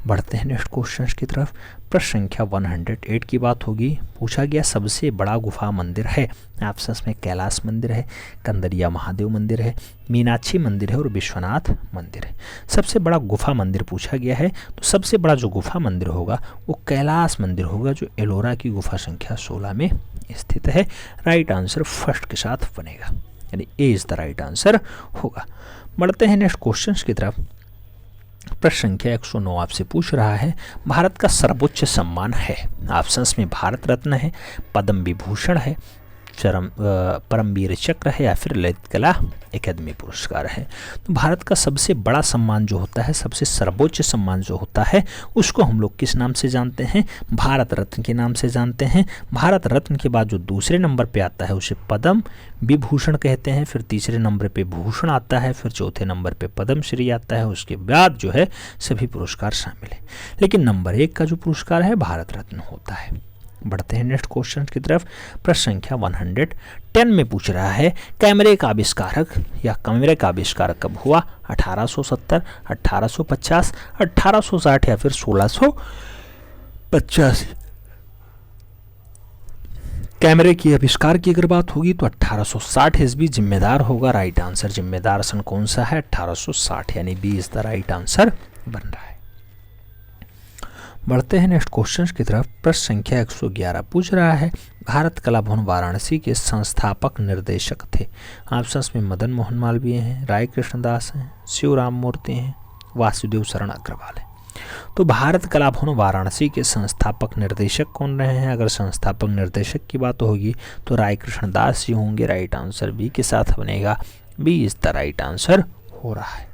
A: बढ़ते हैं नेक्स्ट क्वेश्चन की तरफ। प्रश्न संख्या 108 की बात होगी। पूछा गया, सबसे बड़ा गुफा मंदिर है। ऑप्शंस में कैलाश मंदिर है, कंदरिया महादेव मंदिर है, मीनाक्षी मंदिर है और विश्वनाथ मंदिर है। सबसे बड़ा गुफा मंदिर पूछा गया है, तो सबसे बड़ा जो गुफा मंदिर होगा वो कैलाश मंदिर होगा, जो एलोरा की गुफा संख्या 16 में स्थित है। राइट आंसर फर्स्ट के साथ बनेगा, यानी ए इज द राइट आंसर होगा। बढ़ते हैं नेक्स्ट क्वेश्चन की तरफ। प्रश्न संख्या 109 आपसे पूछ रहा है, भारत का सर्वोच्च सम्मान है। ऑप्शंस में भारत रत्न है, पद्म विभूषण है, परमवीर चक्र है या फिर ललित कला अकादमी पुरस्कार है। तो भारत का सबसे बड़ा सम्मान जो होता है, सबसे सर्वोच्च सम्मान जो होता है, उसको हम लोग किस नाम से जानते हैं? भारत रत्न के नाम से जानते हैं। भारत रत्न के बाद जो दूसरे नंबर पे आता है उसे पद्म विभूषण कहते हैं, फिर तीसरे नंबर पे भूषण आता है, फिर चौथे नंबर पे पद्मश्री आता है, उसके बाद जो है सभी पुरस्कार शामिल है। लेकिन नंबर 1 का जो पुरस्कार है भारत रत्न होता है। बढ़ते हैं नेक्स्ट क्वेश्चन की तरफ। प्रश्न संख्या 110 में पूछ रहा है कैमरे का आविष्कारक या कैमरे का आविष्कार कब हुआ? 1870, 1850, 1860 या फिर 1685। कैमरे की आविष्कार की अगर बात होगी तो 1860 ईस्वी जिम्मेदार होगा। राइट आंसर जिम्मेदार सन कौन सा है? 1860, यानी B is the right answer बन रहा है। बढ़ते हैं नेक्स्ट क्वेश्चन की तरफ। प्रश्न संख्या 111 पूछ रहा है भारत कला भवन वाराणसी के संस्थापक निर्देशक थे। ऑप्शंस में मदन मोहन मालवीय हैं, राय कृष्णदास हैं, शिवराम मूर्ति हैं, वासुदेव शरण अग्रवाल है। तो भारत कला भवन वाराणसी के संस्थापक निर्देशक कौन रहे हैं? अगर संस्थापक निर्देशक की बात होगी तो राय कृष्णदास जी होंगे। राइट आंसर बी के साथ बनेगा, B is the right answer हो रहा है।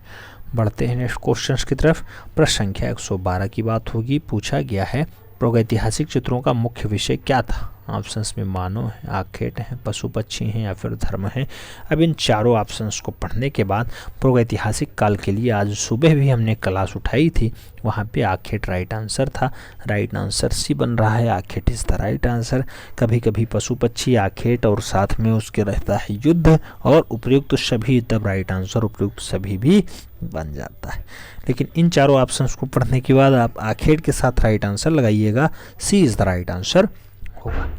A: बढ़ते हैं नेक्स्ट क्वेश्चन की तरफ। प्रश्न संख्या 112 की बात होगी। पूछा गया है प्रागैतिहासिक चित्रों का मुख्य विषय क्या था? ऑप्शंस में मानव है, आखेट हैं, पशु पक्षी हैं या फिर धर्म है। अब इन चारों ऑप्शंस को पढ़ने के बाद प्रागैतिहासिक काल के लिए आज सुबह भी हमने क्लास उठाई थी, वहाँ पे आखेट राइट आंसर था। राइट आंसर सी बन रहा है, आखेट इज द राइट आंसर। कभी कभी पशु पक्षी, आखेट और साथ में उसके रहता है युद्ध और उपयुक्त सभी, तब राइट आंसर उपयुक्त सभी भी बन जाता है। लेकिन इन चारों ऑप्शंस को पढ़ने के बाद आप आखेट के साथ राइट आंसर लगाइएगा, सी इज द राइट आंसर होगा।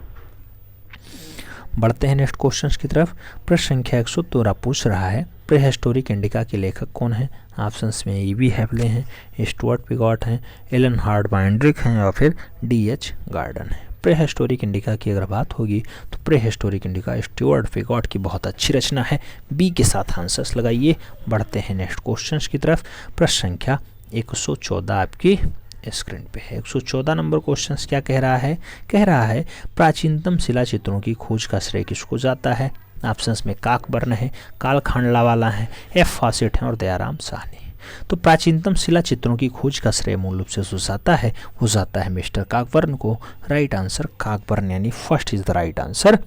A: बढ़ते हैं नेक्स्ट क्वेश्चन की तरफ। प्रश्न संख्या 113 पूछ रहा है प्रीहिस्टोरिक इंडिका के लेखक कौन है? ऑप्शंस में ईवी हैवले हैं, स्टुअर्ट पिगॉट हैं, एलन हार्ड बाइंड्रिक हैं या फिर डीएच गार्डन है। प्रीहिस्टोरिक इंडिका की अगर बात होगी तो प्रीहिस्टोरिक इंडिका स्टुअर्ट पिगॉट की बहुत अच्छी रचना है, बी के साथ आंसर्स लगाइए। बढ़ते हैं नेक्स्ट क्वेश्चन की तरफ। प्रश्न संख्या 114 आपकी स्क्रीन पे है। 114 नंबर क्वेश्चन क्या कह रहा है? कह रहा है प्राचीनतम शिला चित्रों की खोज का श्रेय किसको जाता है? ऑप्शंस में काकबर्न है, काल खांडलावाला है, एफ फॉसेट है और दयाराम साहनी। तो प्राचीनतम शिला चित्रों की खोज का श्रेय मूल रूप से जो जाता है वो जाता है मिस्टर काकबर्न को। राइट आंसर काकबर्न यानी first is the right answer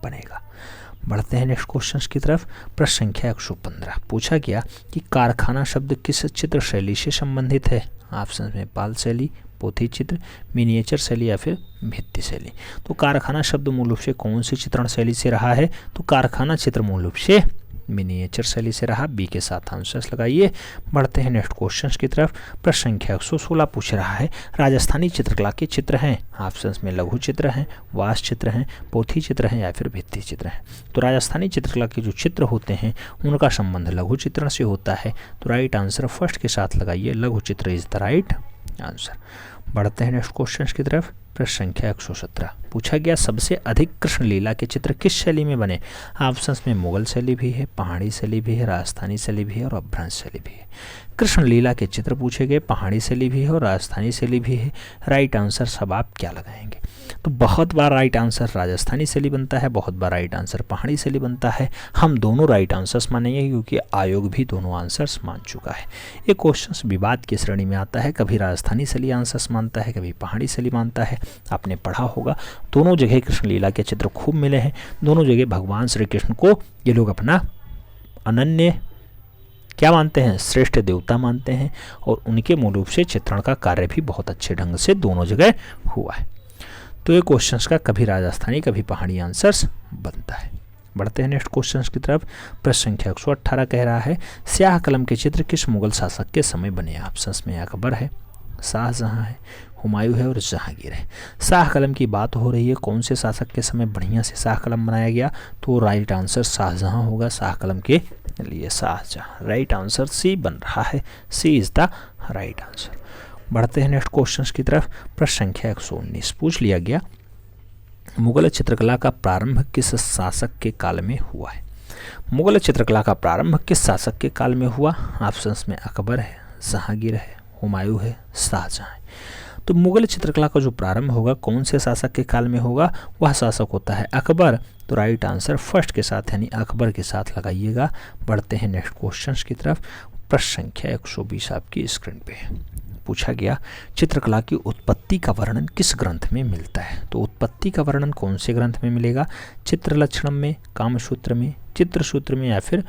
A: बनेगा। बढ़ते हैं नेक्स्ट क्वेश्चन की तरफ। प्रश्न संख्या 115 पूछा गया कि कारखाना शब्द किस चित्र शैली से संबंधित है? ऑप्शन में पाल शैली, पोथी चित्र, मिनिएचर शैली या फिर भित्ति शैली। तो कारखाना शब्द मूल रूप से कौन सी चित्रण शैली से रहा है? तो कारखाना चित्र मूल रूप से मिनिएचर शैली से रहा, बी के साथ आंसर्स लगाइए। बढ़ते हैं नेक्स्ट क्वेश्चन की तरफ। प्रश्न संख्या 116 पूछ रहा है राजस्थानी चित्रकला के चित्र हैं। ऑप्शंस में लघु चित्र हैं, वास चित्र हैं, पोथी चित्र हैं या फिर भित्ति चित्र हैं। तो राजस्थानी चित्रकला के जो चित्र होते हैं उनका संबंध लघु चित्रण से होता है। तो राइट आंसर फर्स्ट के साथ लगाइए, लघु चित्र इज द राइट आंसर। बढ़ते हैं नेक्स्ट क्वेश्चन की तरफ। प्रश्न संख्या 117 पूछा गया सबसे अधिक कृष्ण लीला के चित्र किस शैली में बने? ऑप्शंस में मुगल शैली भी है, पहाड़ी शैली भी है, राजस्थानी शैली भी है और अपभ्रंश शैली भी है। कृष्ण लीला के चित्र पूछे गए, पहाड़ी शैली भी है और राजस्थानी शैली भी है। राइट आंसर सब आप क्या लगाएंगे? तो बहुत बार राइट आंसर राजस्थानी शैली बनता है, बहुत बार राइट आंसर पहाड़ी शैली बनता है। हम दोनों राइट आंसर्स मानेंगे क्योंकि आयोग भी दोनों आंसर्स मान चुका है। ये क्वेश्चन विवाद की श्रेणी में आता है, कभी राजस्थानी शैली आंसर्स मानता है, कभी पहाड़ी शैली मानता है। आपने पढ़ा होगा दोनों जगह कृष्ण लीला के चित्र खूब मिले हैं, दोनों जगह भगवान श्री कृष्ण को ये लोग अपना अनन्य क्या मानते हैं? श्रेष्ठ देवता मानते हैं और उनके मूल रूप से चित्रण का कार्य भी बहुत अच्छे ढंग से दोनों जगह हुआ है। तो ये क्वेश्चंस का कभी राजस्थानी कभी पहाड़ी आंसर्स बनता है। बढ़ते हैं नेक्स्ट क्वेश्चंस की तरफ। प्रश्न संख्या 118 कह रहा है स्याह कलम के चित्र किस मुगल शासक के समय बने? ऑप्शंस में अकबर है, शाहजहां है, हुमायूं है और जहांगीर है। शाह कलम की बात हो रही है, कौन से शासक के समय बढ़िया से शाह कलम बनाया गया? तो राइट आंसर शाहजहां होगा, शाह कलम के लिए शाहजहां। राइट आंसर सी बन रहा है, सी इज द राइट आंसर। बढ़ते हैं नेक्स्ट क्वेश्चंस की तरफ। प्रश्न संख्या 119 पूछ लिया गया मुगल चित्रकला का प्रारंभ किस शासक के काल में हुआ है? मुगल चित्रकला का प्रारंभ किस शासक के काल में हुआ? ऑप्शंस में अकबर है, जहांगीर है, हुमायूं है, शाहजहां है। तो मुगल चित्रकला का जो प्रारंभ होगा कौन से शासक के काल में होगा? वह शासक होता है अकबर। तो राइट आंसर फर्स्ट के साथ यानी अकबर के साथ लगाइएगा। बढ़ते हैं नेक्स्ट क्वेश्चंस की तरफ। प्रश्न संख्या 120 आपकी स्क्रीन पे है। पूछा गया चित्रकला की उत्पत्ति का वर्णन किस ग्रंथ में मिलता है? तो उत्पत्ति का वर्णन कौन से ग्रंथ में मिलेगा? चित्रलक्षणम में, कामसूत्र में, चित्रसूत्र में या फिर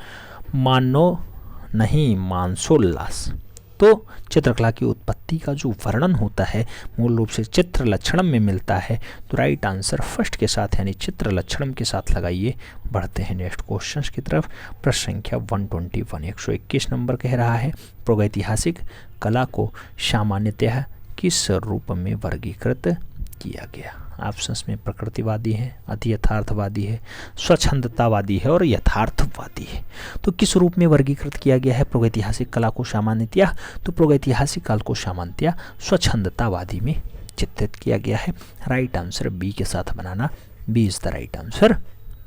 A: मानसोल्लास? तो चित्रकला की उत्पत्ति का जो वर्णन होता है मूल रूप से चित्र लक्षणम में मिलता है। तो राइट आंसर फर्स्ट के साथ यानी चित्र लक्षणम के साथ लगाइए। बढ़ते हैं नेक्स्ट क्वेश्चन की तरफ। प्रश्न संख्या 121 121 नंबर कह रहा है प्रागैतिहासिक कला को सामान्यतः किस रूप में वर्गीकृत किया गया। ऑप्शंस में प्रकृतिवादी है, अति यथार्थवादी है, स्वच्छंदतावादी है और यथार्थवादी है। तो किस रूप में वर्गीकृत किया गया है प्रागैतिहासिक कला को सामान्यतया? तो प्रागैतिहासिक काल को सामान्यतया स्वच्छंदतावादी में चित्रित किया गया है। राइट आंसर बी के साथ बनाना, B is the right answer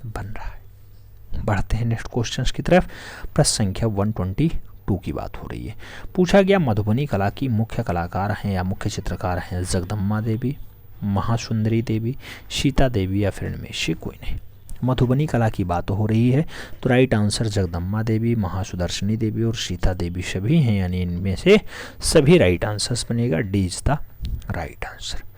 A: बन रहा है। बढ़ते हैं नेक्स्ट क्वेश्चन की तरफ। प्रश्न संख्या 122 की बात हो रही है। पूछा गया मधुबनी कला की मुख्य कलाकार हैं या मुख्य चित्रकार हैं जगदम्बा देवी, महासुंदरी देवी, सीता देवी या फिर इनमें से कोई नहीं। मधुबनी कला की बात हो रही है तो राइट आंसर जगदम्बा देवी, महासुदर्शनी देवी और सीता देवी सभी हैं, यानी इनमें से सभी राइट आंसर्स बनेगा। D is the right answer.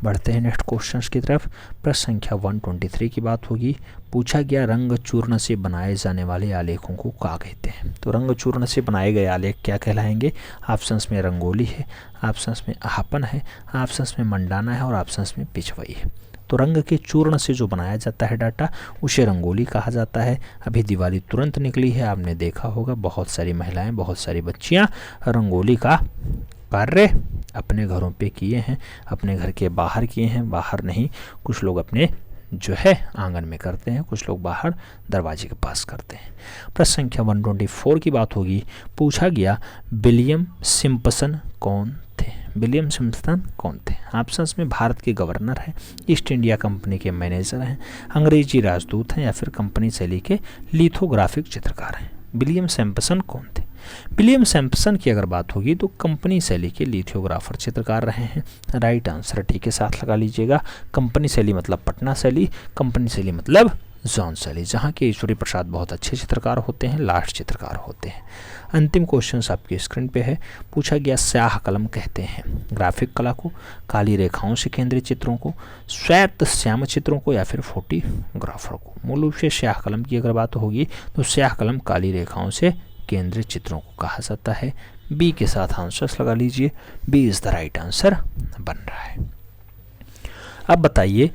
A: बढ़ते हैं नेक्स्ट क्वेश्चन की तरफ। प्रश्न संख्या 123 की बात होगी। पूछा गया रंग चूर्ण से बनाए जाने वाले आलेखों को क्या कहते हैं। तो रंग चूर्ण से बनाए गए आलेख क्या कहलाएंगे। ऑप्शंस में रंगोली है, ऑप्शंस में आहपन है, ऑप्शंस में मंडाना है और ऑप्शंस में पिछवई है। तो रंग के चूर्ण से जो बनाया जाता है डाटा उसे रंगोली कहा जाता है। अभी दिवाली तुरंत निकली है, आपने देखा होगा बहुत सारी महिलाएं, बहुत सारी बच्चियां रंगोली का कार्य अपने घरों पे किए हैं, अपने घर के बाहर किए हैं। बाहर नहीं, कुछ लोग अपने जो है आंगन में करते हैं, कुछ लोग बाहर दरवाजे के पास करते हैं। प्रश्न संख्या 124 की बात होगी। पूछा गया विलियम सिम्पसन कौन थे। विलियम सिम्पसन कौन थे। ऑप्शंस में भारत के गवर्नर हैं, ईस्ट इंडिया कंपनी के मैनेजर हैं, अंग्रेजी राजदूत हैं या फिर कंपनी शैली के लिथोग्राफिक चित्रकार हैं। विलियम सिम्पसन कौन थे। विलियम सैम्पसन की अगर बात होगी तो कंपनी शैली के लिथोग्राफर चित्रकार रहे हैं। राइट आंसर टी के साथ लगा लीजिएगा। कंपनी शैली मतलब पटना शैली, कंपनी शैली मतलब जॉन शैली, जहाँ के ईश्वरी प्रसाद बहुत अच्छे चित्रकार होते हैं, लास्ट चित्रकार होते हैं। अंतिम क्वेश्चन आपकी स्क्रीन पे है। पूछा गया स्याह कलम कहते हैं ग्राफिक कला को, काली रेखाओं से केंद्रित चित्रों को, श्वेत श्याम चित्रों को या फिर फोटोग्राफर को। मूल रूप से स्याह कलम की अगर बात होगी तो स्याह कलम काली रेखाओं से केंद्रित चित्रों को कहा जाता है। बी के साथ आंसर्स लगा लीजिए। B is the right answer बन रहा है। अब बताइए